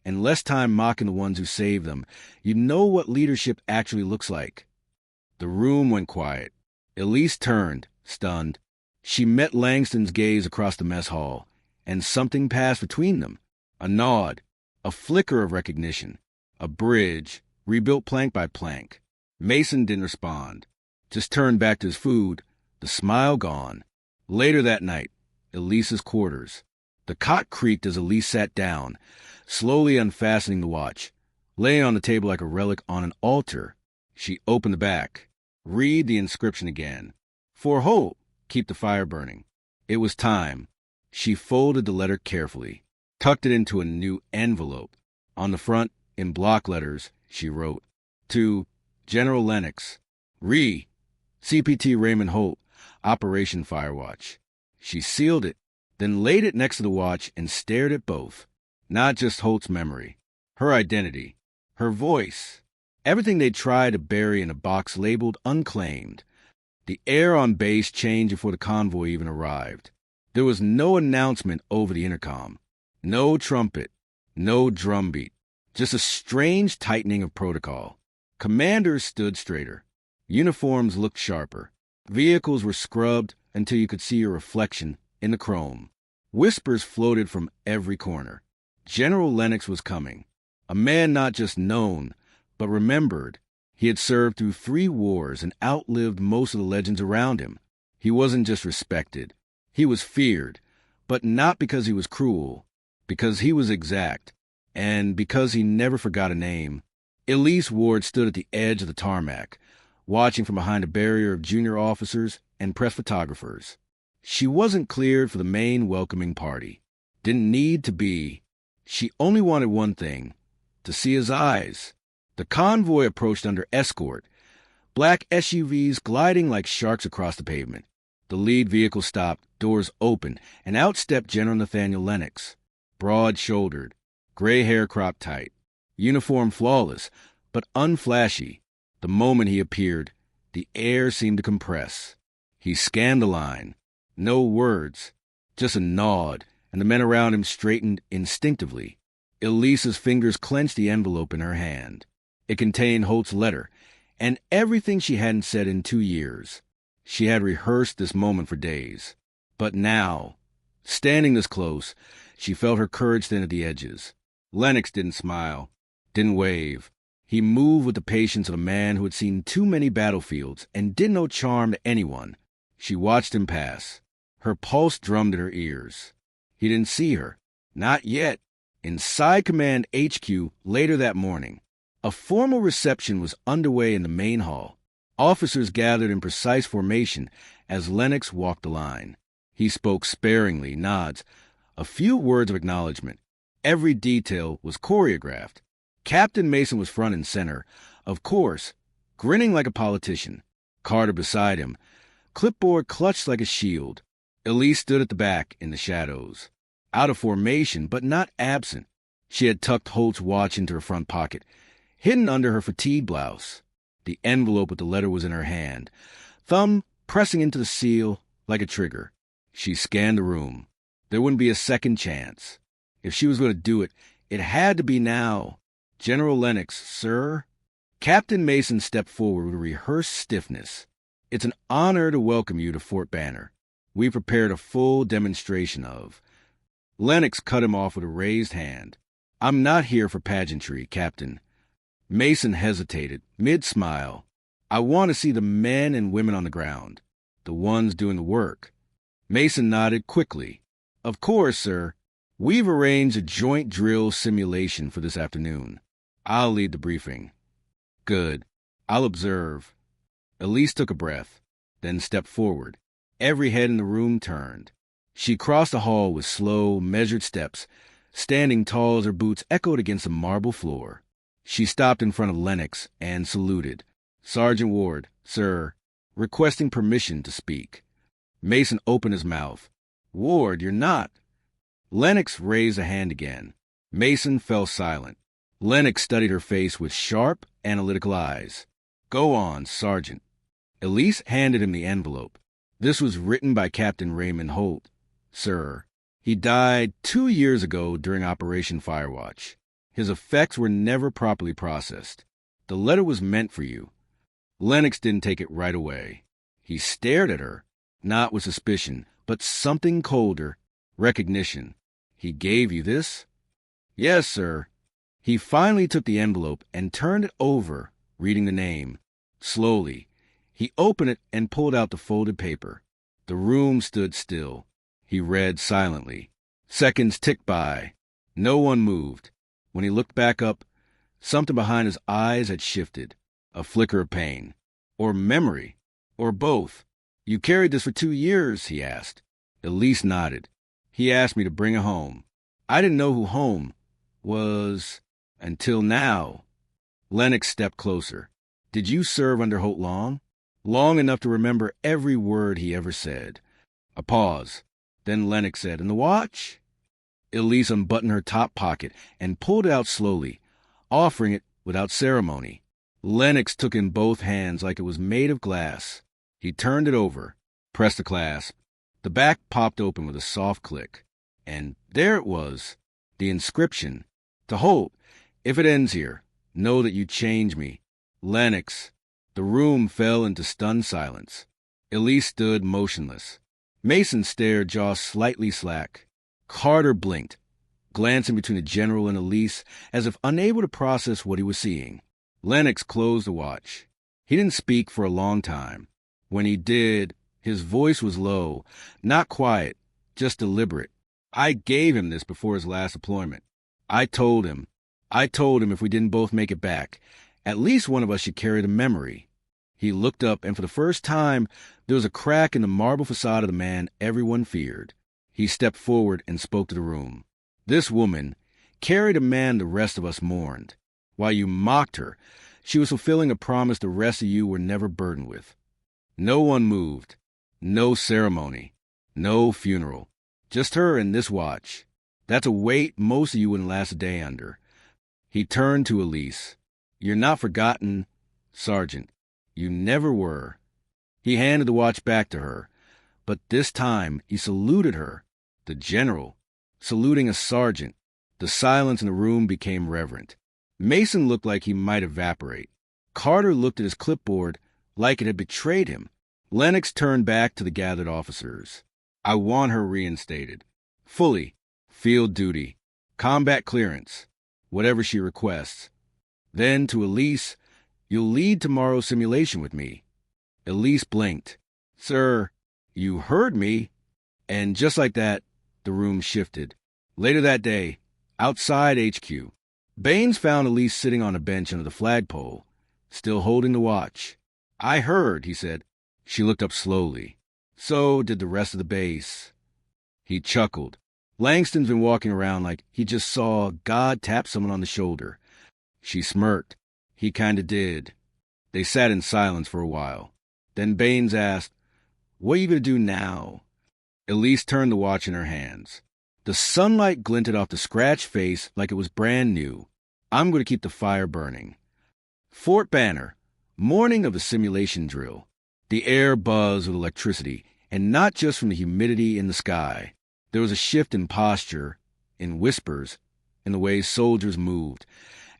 and less time mocking the ones who saved them, you'd know what leadership actually looks like." The room went quiet. Elise turned, stunned. She met Langston's gaze across the mess hall, and something passed between them. A nod, a flicker of recognition, a bridge, rebuilt plank by plank. Mason didn't respond, just turned back to his food, the smile gone. Later that night, Elise's quarters. The cot creaked as Elise sat down, slowly unfastening the watch, laying on the table like a relic on an altar. She opened the back. Read the inscription again. "For Holt, keep the fire burning." It was time. She folded the letter carefully, tucked it into a new envelope. On the front, in block letters, she wrote, "To General Lennox, CPT Raymond Holt, Operation Firewatch." She sealed it, then laid it next to the watch and stared at both. Not just Holt's memory, her identity, her voice, everything they'd tried to bury in a box labeled unclaimed. The air on base changed before the convoy even arrived. There was no announcement over the intercom. No trumpet, no drumbeat, just a strange tightening of protocol. Commanders stood straighter. Uniforms looked sharper. Vehicles were scrubbed until you could see your reflection in the chrome. Whispers floated from every corner. General Lennox was coming. A man not just known, but remembered. He had served through 3 wars and outlived most of the legends around him. He wasn't just respected. He was feared, but not because he was cruel, because he was exact, and because he never forgot a name. Elise Ward stood at the edge of the tarmac, watching from behind a barrier of junior officers and press photographers. She wasn't cleared for the main welcoming party. Didn't need to be. She only wanted one thing, to see his eyes. The convoy approached under escort, black SUVs gliding like sharks across the pavement. The lead vehicle stopped, doors opened, and out stepped General Nathaniel Lennox. Broad-shouldered, gray hair cropped tight, uniform flawless, but unflashy. The moment he appeared, the air seemed to compress. He scanned the line. No words, just a nod, and the men around him straightened instinctively. Elise's fingers clenched the envelope in her hand. It contained Holt's letter, and everything she hadn't said in 2 years. She had rehearsed this moment for days. But now, standing this close, she felt her courage thin at the edges. Lennox didn't smile, didn't wave. He moved with the patience of a man who had seen too many battlefields and didn't owe charm to anyone. She watched him pass. Her pulse drummed in her ears. He didn't see her. Not yet. Inside Command HQ later that morning, a formal reception was underway in the main hall. Officers gathered in precise formation as Lennox walked the line. He spoke sparingly, nods, a few words of acknowledgement. Every detail was choreographed. Captain Mason was front and center, of course, grinning like a politician. Carter beside him, clipboard clutched like a shield. Elise stood at the back in the shadows, out of formation but not absent. She had tucked Holt's watch into her front pocket, hidden under her fatigue blouse. The envelope with the letter was in her hand, thumb pressing into the seal like a trigger. She scanned the room. There wouldn't be a second chance. If she was going to do it, it had to be now. General Lennox, sir. Captain Mason stepped forward with rehearsed stiffness. It's an honor to welcome you to Fort Banner. We prepared a full demonstration of. Lennox cut him off with a raised hand. I'm not here for pageantry, Captain. Mason hesitated, mid-smile. I want to see the men and women on the ground, the ones doing the work. Mason nodded quickly. Of course, sir. We've arranged a joint drill simulation for this afternoon. I'll lead the briefing. Good. I'll observe. Elise took a breath, then stepped forward. Every head in the room turned. She crossed the hall with slow, measured steps, standing tall as her boots echoed against the marble floor. She stopped in front of Lennox and saluted. Sergeant Ward, sir, requesting permission to speak. Mason opened his mouth. Ward, you're not. Lennox raised a hand again. Mason fell silent. Lennox studied her face with sharp, analytical eyes. Go on, Sergeant. Elise handed him the envelope. This was written by Captain Raymond Holt, sir. He died 2 years ago during Operation Firewatch. His effects were never properly processed. The letter was meant for you. Lennox didn't take it right away. He stared at her, not with suspicion, but something colder, recognition. He gave you this? Yes, sir. He finally took the envelope and turned it over, reading the name. Slowly, he opened it and pulled out the folded paper. The room stood still. He read silently. Seconds ticked by. No one moved. When he looked back up, something behind his eyes had shifted. A flicker of pain. Or memory. Or both. You carried this for 2 years, he asked. Elise nodded. He asked me to bring it home. I didn't know who home was until now. Lennox stepped closer. Did you serve under Holt long? Long enough to remember every word he ever said. A pause. Then Lennox said, And the watch? Elise unbuttoned her top pocket and pulled it out slowly, offering it without ceremony. Lennox took in both hands like it was made of glass. He turned it over, pressed the clasp. The back popped open with a soft click. And there it was, the inscription. To Holt, if it ends here, know that you change me. Lennox. The room fell into stunned silence. Elise stood motionless. Mason stared, jaw slightly slack. Carter blinked, glancing between the general and Elise as if unable to process what he was seeing. Lennox closed the watch. He didn't speak for a long time. When he did, his voice was low, not quiet, just deliberate. I gave him this before his last deployment. I told him if we didn't both make it back, at least one of us should carry the memory. He looked up, and for the first time, there was a crack in the marble facade of the man everyone feared. He stepped forward and spoke to the room. This woman carried a man the rest of us mourned. While you mocked her, she was fulfilling a promise the rest of you were never burdened with. No one moved. No ceremony. No funeral. Just her and this watch. That's a weight most of you wouldn't last a day under. He turned to Elise. You're not forgotten, Sergeant. You never were. He handed the watch back to her, but this time he saluted her, the general, saluting a sergeant. The silence in the room became reverent. Mason looked like he might evaporate. Carter looked at his clipboard like it had betrayed him. Lennox turned back to the gathered officers. I want her reinstated. Fully. Field duty. Combat clearance. Whatever she requests. Then to Elise, you'll lead tomorrow's simulation with me. Elise blinked. Sir, you heard me. And just like that, the room shifted. Later that day, outside HQ, Baines found Elise sitting on a bench under the flagpole, still holding the watch. I heard, he said. She looked up slowly. So did the rest of the base. He chuckled. Langston's been walking around like he just saw God tap someone on the shoulder. She smirked. He kinda did. They sat in silence for a while. Then Baines asked, "What are you gonna do now?" Elise turned the watch in her hands. The sunlight glinted off the scratched face like it was brand new. "I'm going to keep the fire burning." Fort Banner, morning of the simulation drill. The air buzzed with electricity, and not just from the humidity in the sky. There was a shift in posture, in whispers, in the way soldiers moved,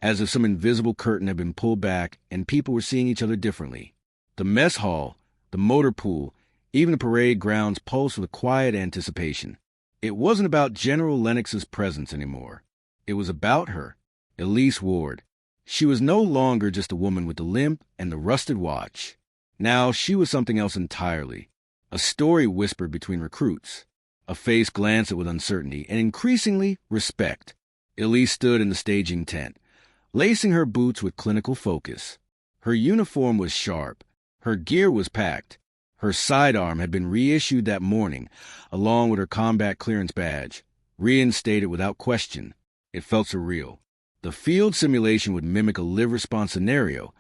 as if some invisible curtain had been pulled back and people were seeing each other differently. The mess hall, the motor pool, even the parade grounds pulsed with a quiet anticipation. It wasn't about General Lennox's presence anymore. It was about her, Elise Ward. She was no longer just a woman with the limp and the rusted watch. Now she was something else entirely. A story whispered between recruits. A face glanced at with uncertainty and increasingly respect. Elise stood in the staging tent, lacing her boots with clinical focus. Her uniform was sharp. Her gear was packed. Her sidearm had been reissued that morning, along with her combat clearance badge, reinstated without question. It felt surreal. The field simulation would mimic a live response scenario,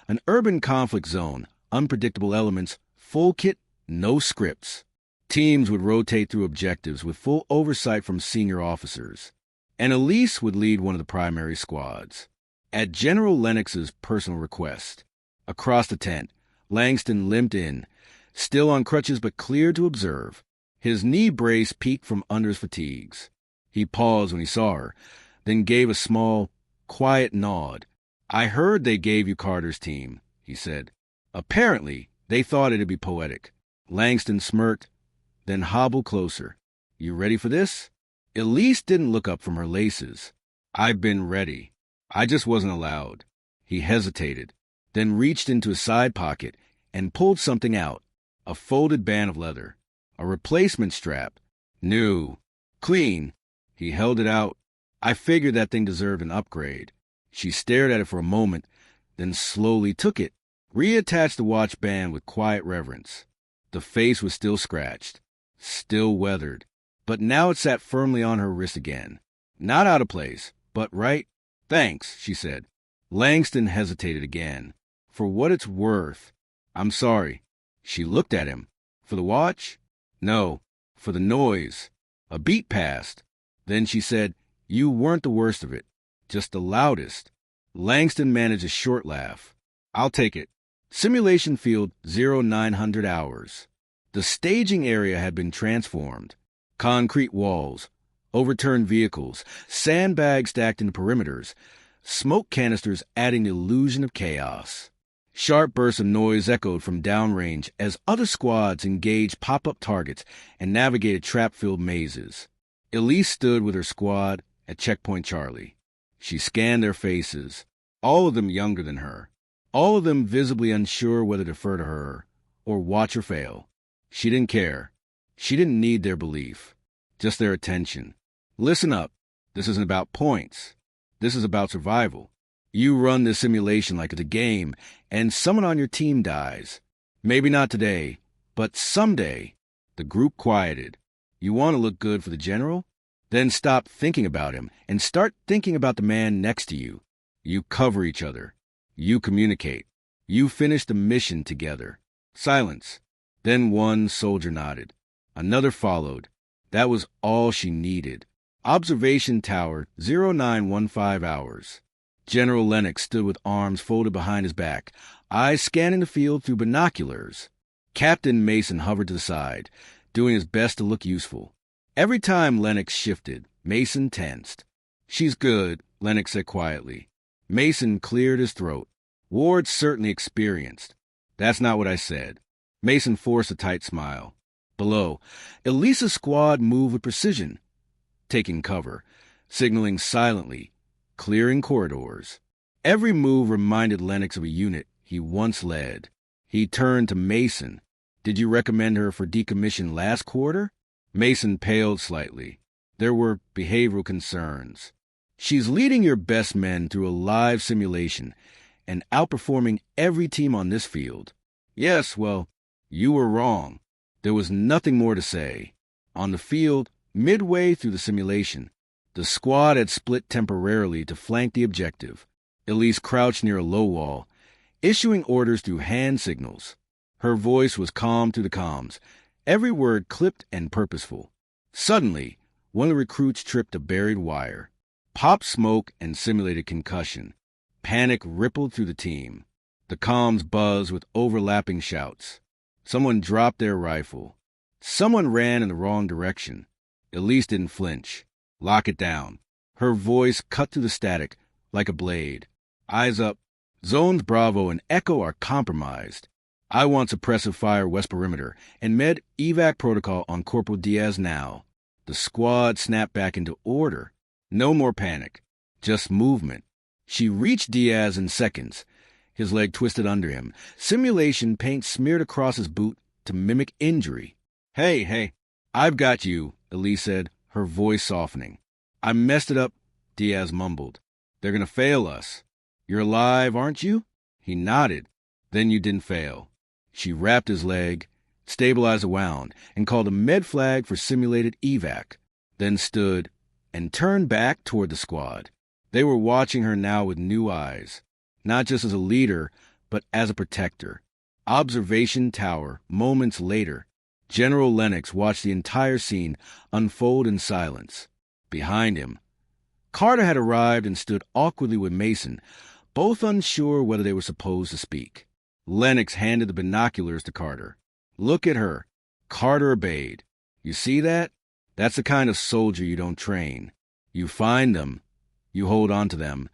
an urban conflict zone, unpredictable elements, full kit, no scripts. Teams would rotate through objectives with full oversight from senior officers, and Elise would lead one of the primary squads. At General Lennox's personal request, across the tent, Langston limped in, still on crutches but clear to observe. His knee brace peaked from under his fatigues. He paused when he saw her, then gave a small, quiet nod. "I heard they gave you Carter's team," he said. Apparently, they thought it'd be poetic. Langston smirked, then hobbled closer. "You ready for this?" Elise didn't look up from her laces. "I've been ready. I just wasn't allowed." He hesitated, then reached into his side pocket and pulled something out. A folded band of leather. A replacement strap. New. Clean. He held it out. "I figured that thing deserved an upgrade." She stared at it for a moment, then slowly took it, reattached the watch band with quiet reverence. The face was still scratched, still weathered, but now it sat firmly on her wrist again. Not out of place, but right. "Thanks," she said. Langston hesitated again. "For what it's worth." "I'm sorry." She looked at him. "For the watch?" "No, for the noise." A beat passed. Then she said, "You weren't the worst of it, just the loudest." Langston managed a short laugh. "I'll take it." Simulation field 0900 hours. The staging area had been transformed. Concrete walls, overturned vehicles, sandbags stacked into perimeters, smoke canisters adding the illusion of chaos. Sharp bursts of noise echoed from downrange as other squads engaged pop-up targets and navigated trap-filled mazes. Elise stood with her squad at Checkpoint Charlie. She scanned their faces, all of them younger than her, all of them visibly unsure whether to defer to her or watch her fail. She didn't care. She didn't need their belief, just their attention. "Listen up. This isn't about points. This is about survival. You run this simulation like it's a game, and someone on your team dies. Maybe not today, but someday." The group quieted. "You want to look good for the general? Then stop thinking about him and start thinking about the man next to you. You cover each other. You communicate. You finish the mission together." Silence. Then one soldier nodded. Another followed. That was all she needed. Observation Tower, 0915 hours. General Lennox stood with arms folded behind his back, eyes scanning the field through binoculars. Captain Mason hovered to the side, doing his best to look useful. Every time Lennox shifted, Mason tensed. "She's good," Lennox said quietly. Mason cleared his throat. "Ward's certainly experienced." "That's not what I said." Mason forced a tight smile. Below, Elisa's squad moved with precision, taking cover, signaling silently, clearing corridors. Every move reminded Lennox of a unit he once led. He turned to Mason. "Did you recommend her for decommission last quarter?" Mason paled slightly. There were behavioral concerns. "She's leading your best men through a live simulation and outperforming every team on this field." "Yes, well, you were wrong." There was nothing more to say. On the field, Midway through the simulation, the squad had split temporarily to flank the objective. Elise crouched near a low wall, issuing orders through hand signals. Her voice was calm through the comms, every word clipped and purposeful. Suddenly, one of the recruits tripped a buried wire. Pop smoke and simulated concussion. Panic rippled through the team. The comms buzzed with overlapping shouts. Someone dropped their rifle. Someone ran in the wrong direction. Elise didn't flinch. Lock it down. Her voice cut through the static like a blade. Eyes up. Zones Bravo and Echo are compromised. I want suppressive fire west perimeter and med evac protocol on Corporal Diaz now. The squad snapped back into order. No more panic. Just movement. She reached Diaz in seconds. His leg twisted under him. Simulation paint smeared across his boot to mimic injury. Hey, I've got you, Elise said, her voice softening. I messed it up, Diaz mumbled. They're gonna fail us. You're alive, aren't you? He nodded. Then you didn't fail. She wrapped his leg, stabilized the wound, and called a med flag for simulated evac, then stood and turned back toward the squad. They were watching her now with new eyes, not just as a leader, but as a protector. Observation tower, moments later. General Lennox watched the entire scene unfold in silence. Behind him, Carter had arrived and stood awkwardly with Mason, both unsure whether they were supposed to speak. Lennox handed the binoculars to Carter. Look at her. Carter obeyed. You see that? That's the kind of soldier you don't train. You find them, you hold on to them,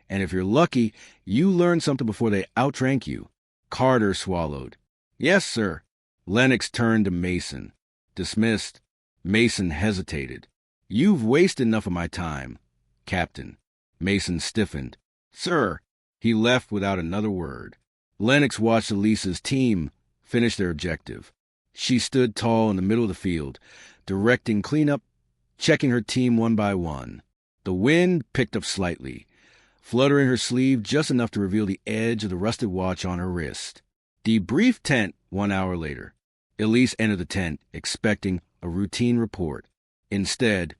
and if you're lucky, you learn something before they outrank you. Carter swallowed. Yes, sir. Lennox turned to Mason. Dismissed. Mason hesitated. You've wasted enough of my time, Captain. Mason stiffened. Sir. He left without another word. Lennox watched Elise's team finish their objective. She stood tall in the middle of the field, directing cleanup, checking her team one by one. The wind picked up slightly, fluttering her sleeve just enough to reveal the edge of the rusted watch on her wrist. Debrief tent 1 hour later. Elise entered the tent, expecting a routine report. Instead,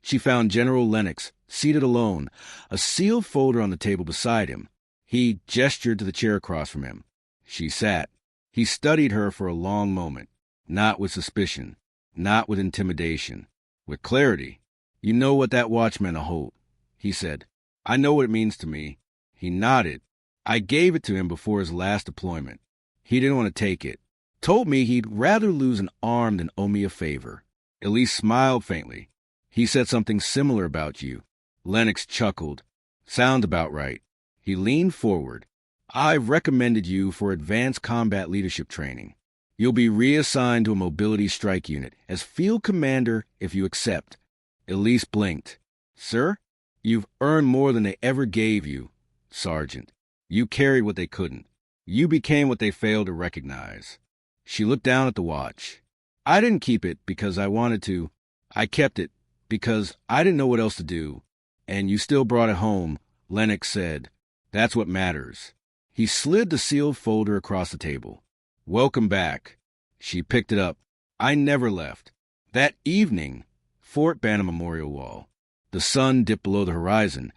she found General Lennox seated alone, a sealed folder on the table beside him. He gestured to the chair across from him. She sat. He studied her for a long moment, not with suspicion, not with intimidation, with clarity. You know what that watch meant, I hope, he said. I know what it means to me. He nodded. I gave it to him before his last deployment. He didn't want to take it. Told me he'd rather lose an arm than owe me a favor. Elise smiled faintly. He said something similar about you. Lennox chuckled. Sounds about right. He leaned forward. I've recommended you for advanced combat leadership training. You'll be reassigned to a mobility strike unit as field commander if you accept. Elise blinked. Sir, you've earned more than they ever gave you, Sergeant. You carried what they couldn't. You became what they failed to recognize. She looked down at the watch. I didn't keep it because I wanted to. I kept it because I didn't know what else to do. And you still brought it home, Lennox said. That's what matters. He slid the sealed folder across the table. Welcome back. She picked it up. I never left. That evening, Fort Banner Memorial Wall. The sun dipped below the horizon,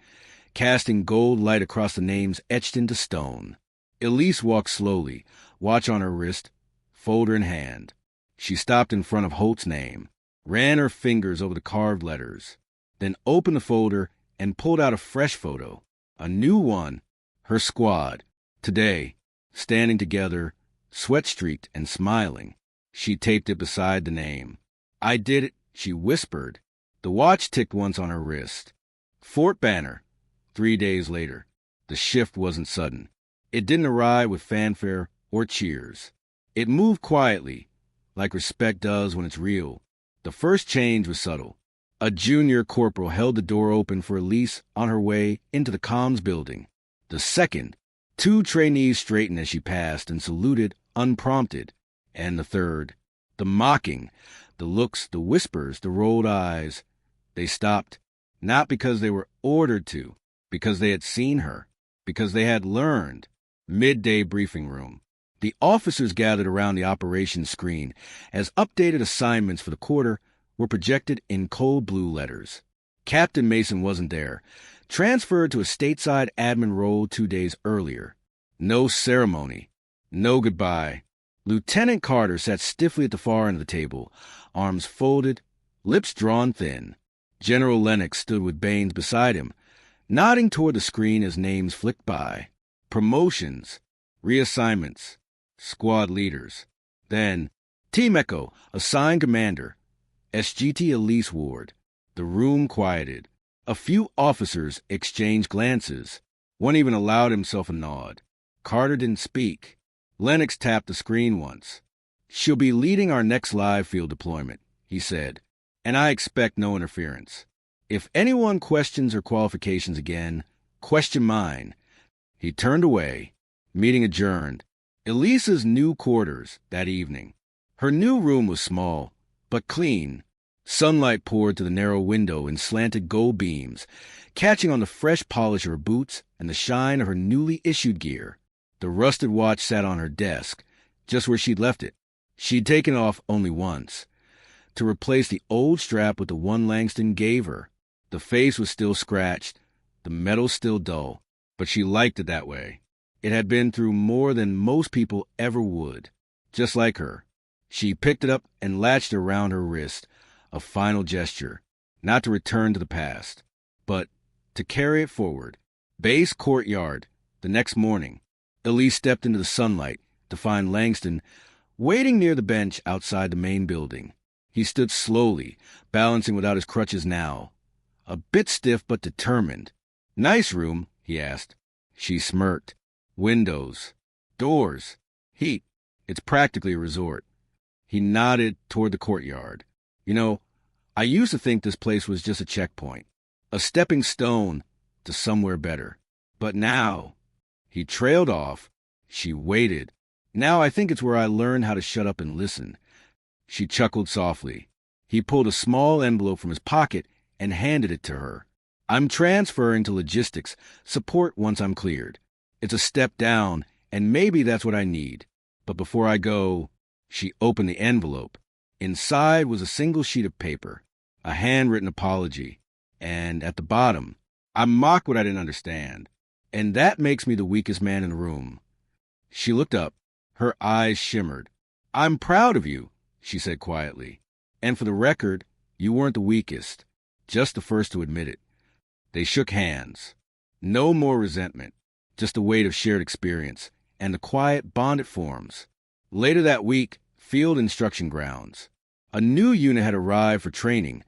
casting gold light across the names etched into stone. Elise walked slowly, watch on her wrist, folder in hand. She stopped in front of Holt's name, ran her fingers over the carved letters, then opened the folder and pulled out a fresh photo, a new one, her squad. Today, standing together, sweat-streaked and smiling. She taped it beside the name. I did it, she whispered. The watch ticked once on her wrist. Fort Banner, 3 days later. The shift wasn't sudden. It didn't arrive with fanfare or cheers. It moved quietly, like respect does when it's real. The first change was subtle. A junior corporal held the door open for Elise on her way into the comms building. The second, 2 trainees straightened as she passed and saluted unprompted. And the third, the mocking, the looks, the whispers, the rolled eyes. They stopped, not because they were ordered to, because they had seen her, because they had learned. Midday briefing room. The officers gathered around the operations screen as updated assignments for the quarter were projected in cold blue letters. Captain Mason wasn't there. Transferred to a stateside admin role 2 days earlier. No ceremony. No goodbye. Lieutenant Carter sat stiffly at the far end of the table, arms folded, lips drawn thin. General Lennox stood with Baines beside him, nodding toward the screen as names flicked by. Promotions, reassignments, squad leaders. Then, Team Echo, assigned commander, SGT Elise Ward. The room quieted. A few officers exchanged glances. One even allowed himself a nod. Carter didn't speak. Lennox tapped the screen once. "She'll be leading our next live field deployment," he said, "and I expect no interference. If anyone questions her qualifications again, question mine." He turned away. Meeting adjourned. Elisa's new quarters that evening. Her new room was small, but clean. Sunlight poured through the narrow window in slanted gold beams, catching on the fresh polish of her boots and the shine of her newly issued gear. The rusted watch sat on her desk, just where she'd left it. She'd taken it off only once, to replace the old strap with the one Langston gave her. The face was still scratched, the metal still dull, but she liked it that way. It had been through more than most people ever would. Just like her. She picked it up and latched it around her wrist, a final gesture, not to return to the past, but to carry it forward. Base courtyard, the next morning. Elise stepped into the sunlight to find Langston waiting near the bench outside the main building. He stood slowly, balancing without his crutches now. A bit stiff but determined. "Nice room?" he asked. She smirked. "Windows. Doors. Heat. It's practically a resort." He nodded toward the courtyard. "You know, I used to think this place was just a checkpoint, a stepping stone to somewhere better. But now..." He trailed off. She waited. "Now I think it's where I learned how to shut up and listen." She chuckled softly. He pulled a small envelope from his pocket and handed it to her. "I'm transferring to logistics, support once I'm cleared. It's a step down, and maybe that's what I need. But before I go..." She opened the envelope. Inside was a single sheet of paper, a handwritten apology, and at the bottom, "I mocked what I didn't understand, and that makes me the weakest man in the room." She looked up. Her eyes shimmered. "I'm proud of you," she said quietly. "And for the record, you weren't the weakest, just the first to admit it." They shook hands. No more resentment, just the weight of shared experience and the quiet bond it forms. Later that week, field instruction grounds. A new unit had arrived for training,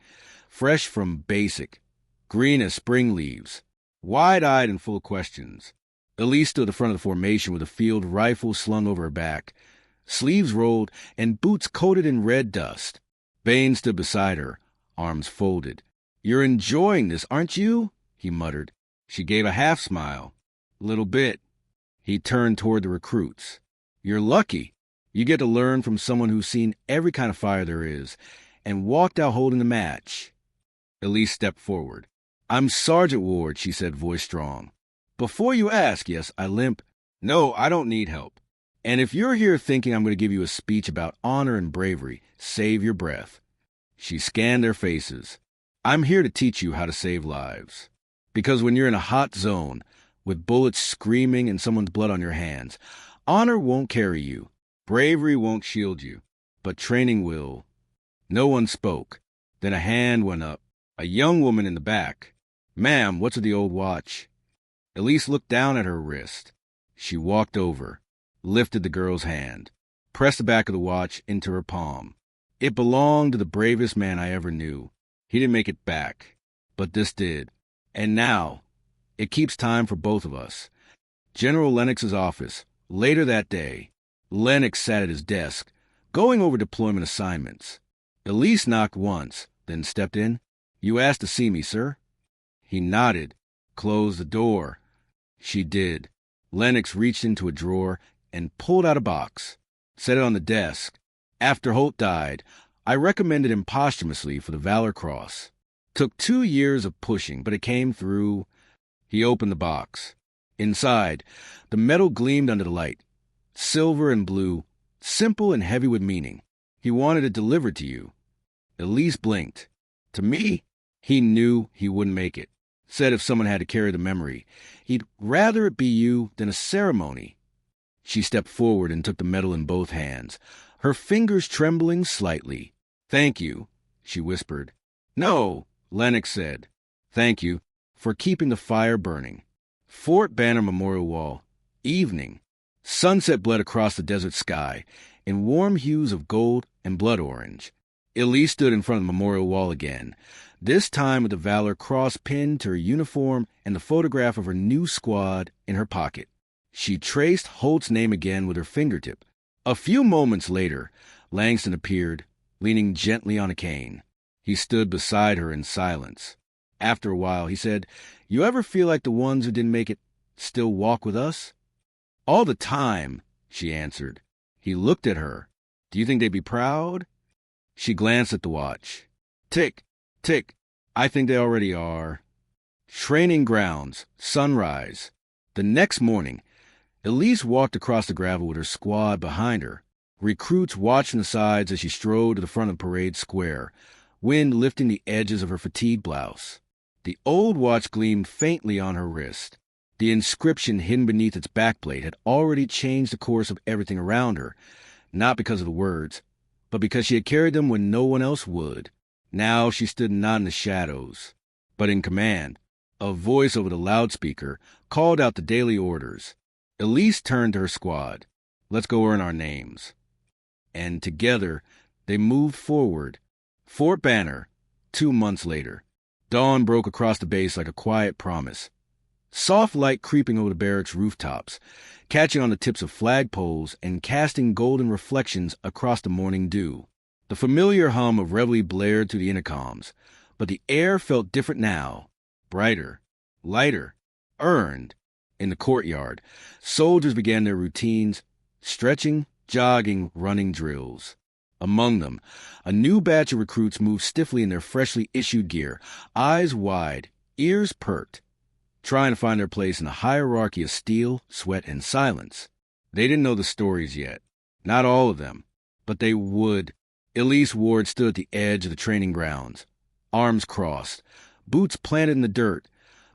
fresh from basic, green as spring leaves, wide-eyed and full of questions. Elise stood at the front of the formation with a field rifle slung over her back, sleeves rolled and boots coated in red dust. Baines stood beside her, arms folded. "You're enjoying this, aren't you?" he muttered. She gave a half-smile. "Little bit." He turned toward the recruits. "You're lucky. You get to learn from someone who's seen every kind of fire there is, and walked out holding the match." Elise stepped forward. "I'm Sergeant Ward," she said, voice strong. "Before you ask, yes, I limp. No, I don't need help. And if you're here thinking I'm going to give you a speech about honor and bravery, save your breath." She scanned their faces. "I'm here to teach you how to save lives. Because when you're in a hot zone, with bullets screaming and someone's blood on your hands, honor won't carry you. Bravery won't shield you, but training will." No one spoke. Then a hand went up. A young woman in the back. "Ma'am, what's with the old watch?" Elise looked down at her wrist. She walked over, lifted the girl's hand, pressed the back of the watch into her palm. "It belonged to the bravest man I ever knew. He didn't make it back, but this did. And now, it keeps time for both of us." General Lennox's office, later that day. Lennox sat at his desk, going over deployment assignments. Elise knocked once, then stepped in. "You asked to see me, sir?" He nodded. "Close the door." She did. Lennox reached into a drawer and pulled out a box, set it on the desk. "After Holt died, I recommended him posthumously for the Valor Cross. Took 2 years of pushing, but it came through." He opened the box. Inside, the metal gleamed under the light. Silver and blue, simple and heavy with meaning. "He wanted it delivered to you." Elise blinked. To me, he knew he wouldn't make it. Said if someone had to carry the memory, he'd rather it be you than a ceremony. She stepped forward and took the medal in both hands, her fingers trembling slightly. "Thank you," she whispered. "No," Lennox said. "Thank you for keeping the fire burning." Fort Banner Memorial Wall. Evening. Sunset bled across the desert sky in warm hues of gold and blood orange. Elise stood in front of the memorial wall again, this time with the Valor Cross pinned to her uniform and the photograph of her new squad in her pocket. She traced Holt's name again with her fingertip. A few moments later, Langston appeared, leaning gently on a cane. He stood beside her in silence. After a while, he said, "You ever feel like the ones who didn't make it still walk with us?" "All the time," she answered. He looked at her. "Do you think they'd be proud?" She glanced at the watch. "Tick, tick. I think they already are." Training grounds. Sunrise. The next morning, Elise walked across the gravel with her squad behind her. Recruits watched from the sides as she strode to the front of the parade square, wind lifting the edges of her fatigued blouse. The old watch gleamed faintly on her wrist. The inscription hidden beneath its backplate had already changed the course of everything around her, not because of the words, but because she had carried them when no one else would. Now she stood not in the shadows, but in command. A voice over the loudspeaker called out the daily orders. Elise turned to her squad. "Let's go earn our names." And together they moved forward. Fort Banner, 2 months later. Dawn broke across the base like a quiet promise. Soft light creeping over the barracks' rooftops, catching on the tips of flagpoles and casting golden reflections across the morning dew. The familiar hum of reveille blared through the intercoms, but the air felt different now, brighter, lighter, earned. In the courtyard, soldiers began their routines, stretching, jogging, running drills. Among them, a new batch of recruits moved stiffly in their freshly issued gear, eyes wide, ears perked, trying to find their place in the hierarchy of steel, sweat, and silence. They didn't know the stories yet. Not all of them. But they would. Elise Ward stood at the edge of the training grounds, arms crossed, boots planted in the dirt,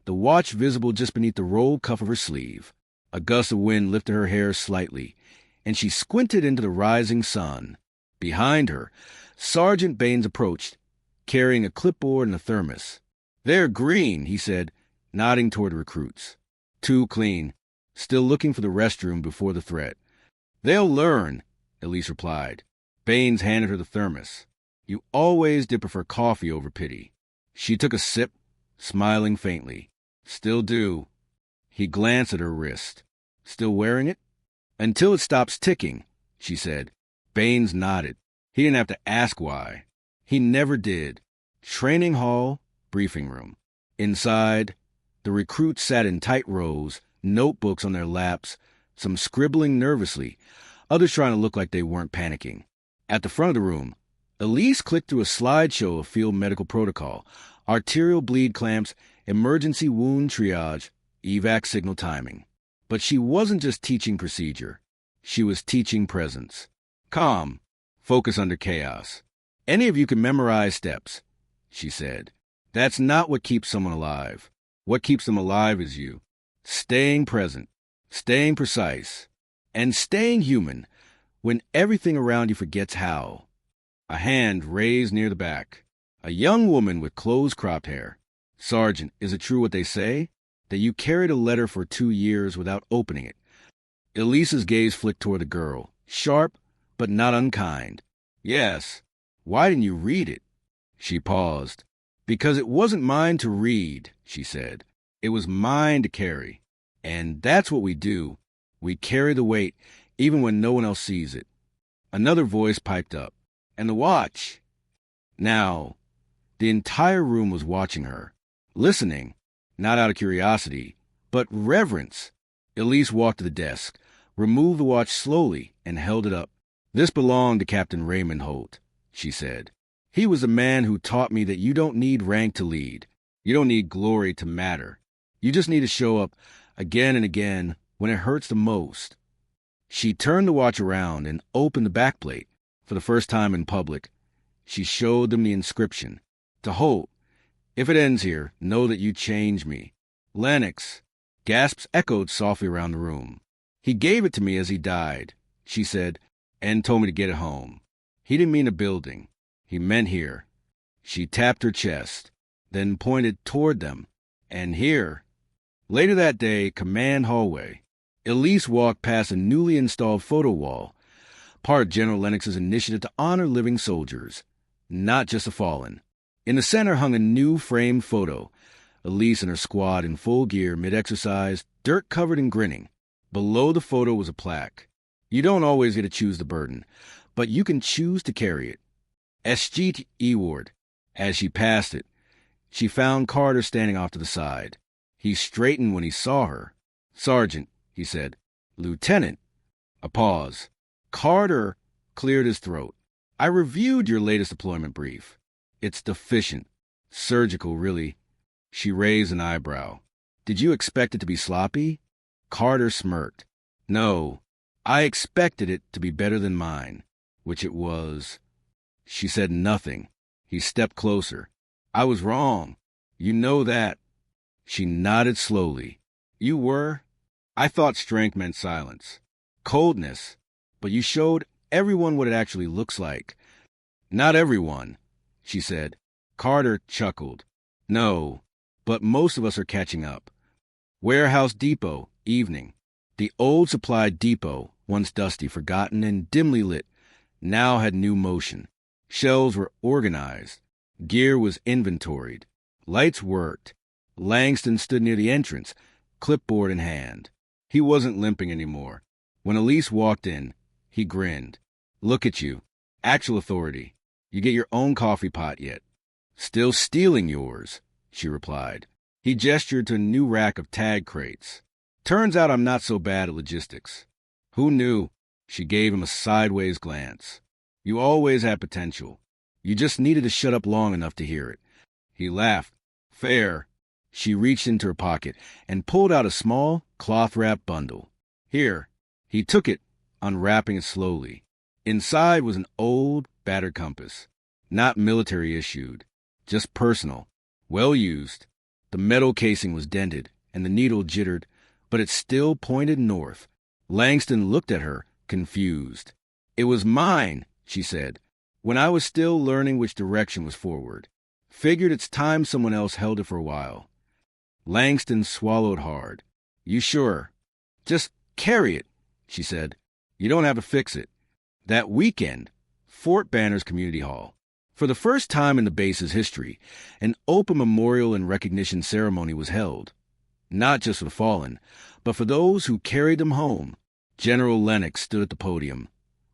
the watch visible just beneath the rolled cuff of her sleeve. A gust of wind lifted her hair slightly, and she squinted into the rising sun. Behind her, Sergeant Baines approached, carrying a clipboard and a thermos. "They're green," he said, nodding toward the recruits. "Too clean. Still looking for the restroom before the threat." "They'll learn," Elise replied. Baines handed her the thermos. "You always did prefer coffee over pity." She took a sip, smiling faintly. "Still do." He glanced at her wrist. "Still wearing it?" "Until it stops ticking," she said. Baines nodded. He didn't have to ask why. He never did. Training hall, briefing room. Inside, the recruits sat in tight rows, notebooks on their laps, some scribbling nervously, others trying to look like they weren't panicking. At the front of the room, Elise clicked through a slideshow of field medical protocol, arterial bleed clamps, emergency wound triage, evac signal timing. But she wasn't just teaching procedure. She was teaching presence. Calm. Focus under chaos. "Any of you can memorize steps," she said. "That's not what keeps someone alive. What keeps them alive is you. Staying present, staying precise, and staying human when everything around you forgets how." A hand raised near the back. A young woman with close-cropped hair. "Sergeant, is it true what they say? That you carried a letter for 2 years without opening it?" Elise's gaze flicked toward the girl, sharp but not unkind. "Yes. Why didn't you read it?" She paused. "Because it wasn't mine to read," she said. "It was mine to carry. And that's what we do. We carry the weight, even when no one else sees it." Another voice piped up. "And the watch." Now, the entire room was watching her, listening, not out of curiosity, but reverence. Elise walked to the desk, removed the watch slowly, and held it up. "This belonged to Captain Raymond Holt," she said. "He was the man who taught me that you don't need rank to lead. You don't need glory to matter. You just need to show up again and again when it hurts the most." She turned the watch around and opened the backplate. For the first time in public, She showed them the inscription. To Holt, if it ends here, know that you change me. Lennox. Gasps echoed softly around the room. He gave it to me as he died, she said, and told me to get it home. He didn't mean a building. He meant here. She tapped her chest, then pointed toward them. And here. Later that day, command hallway. Elise walked past a newly installed photo wall, part of General Lennox's initiative to honor living soldiers, not just the fallen. In the center hung a new framed photo, Elise and her squad in full gear, mid-exercise, dirt-covered and grinning. Below the photo was a plaque. You don't always get to choose the burden, but you can choose to carry it. Escheat Eward. As she passed it, she found Carter standing off to the side. He straightened when he saw her. Sergeant, he said. Lieutenant. A pause. Carter cleared his throat. I reviewed your latest deployment brief. It's deficient. Surgical, really. She raised an eyebrow. Did you expect it to be sloppy? Carter smirked. No, I expected it to be better than mine, which it was. She said nothing. He stepped closer. I was wrong. You know that. She nodded slowly. You were? I thought strength meant silence. Coldness. But you showed everyone what it actually looks like. Not everyone, she said. Carter chuckled. No, but most of us are catching up. Warehouse depot, evening. The old supply depot, once dusty, forgotten, and dimly lit, now had new motion. Shelves were organized. Gear was inventoried. Lights worked. Langston stood near the entrance, clipboard in hand. He wasn't limping anymore. When Elise walked in, he grinned. Look at you. Actual authority. You get your own coffee pot yet. Still stealing yours, she replied. He gestured to a new rack of tag crates. Turns out I'm not so bad at logistics. Who knew? She gave him a sideways glance. You always had potential. You just needed to shut up long enough to hear it. He laughed. Fair. She reached into her pocket and pulled out a small, cloth-wrapped bundle. Here. He took it, unwrapping it slowly. Inside was an old, battered compass. Not military-issued. Just personal. Well-used. The metal casing was dented, and the needle jittered, but it still pointed north. Langston looked at her, confused. It was mine, she said, when I was still learning which direction was forward. Figured it's time someone else held it for a while. Langston swallowed hard. You sure? Just carry it, she said. You don't have to fix it. That weekend, Fort Banner's Community Hall. For the first time in the base's history, an open memorial and recognition ceremony was held. Not just for the fallen, but for those who carried them home. General Lennox stood at the podium.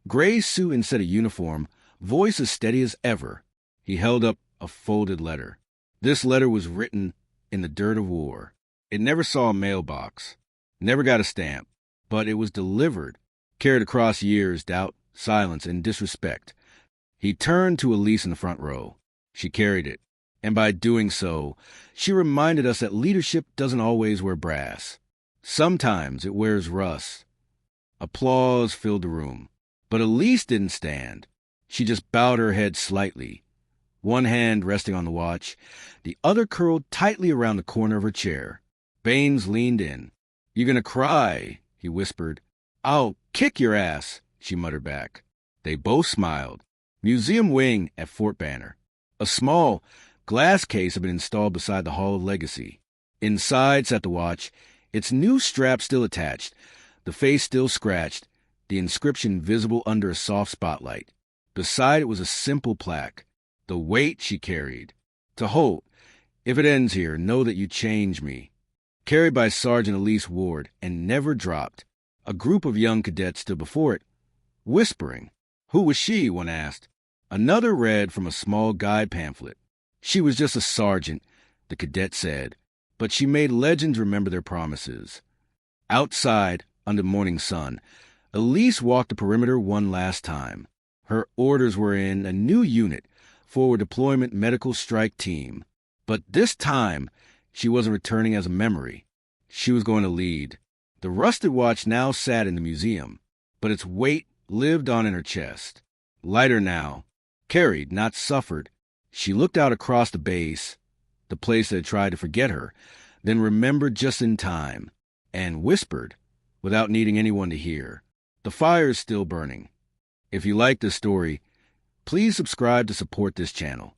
Gray suit instead of uniform, voice as steady as ever. He held up a folded letter. This letter was written in the dirt of war. It never saw a mailbox, never got a stamp, but it was delivered, carried across years, doubt, silence, and disrespect. He turned to Elise in the front row. She carried it, and by doing so, she reminded us that leadership doesn't always wear brass. Sometimes it wears rust. Applause filled the room, but Elise didn't stand. She just bowed her head slightly, one hand resting on the watch, the other curled tightly around the corner of her chair. Baines leaned in. "You're gonna cry," he whispered. "I'll kick your ass," she muttered back. They both smiled. Museum wing at Fort Banner. A small glass case had been installed beside the Hall of Legacy. Inside sat the watch, its new strap still attached, the face still scratched, the inscription visible under a soft spotlight. Beside it was a simple plaque, the weight she carried. To Holt, if it ends here, know that you change me. Carried by Sergeant Elise Ward and never dropped. A group of young cadets stood before it, whispering. Who was she, one asked. Another read from a small guide pamphlet. She was just a sergeant, the cadet said, but she made legends remember their promises. Outside, under the morning sun, Elise walked the perimeter one last time. Her orders were in a new unit, forward deployment medical strike team. But this time, she wasn't returning as a memory. She was going to lead. The rusted watch now sat in the museum, but its weight lived on in her chest. Lighter now, Carried, not suffered. She looked out across the base, the place that had tried to forget her, then remembered just in time, and whispered, without needing anyone to hear, "The fire is still burning." If you like this story, please subscribe to support this channel.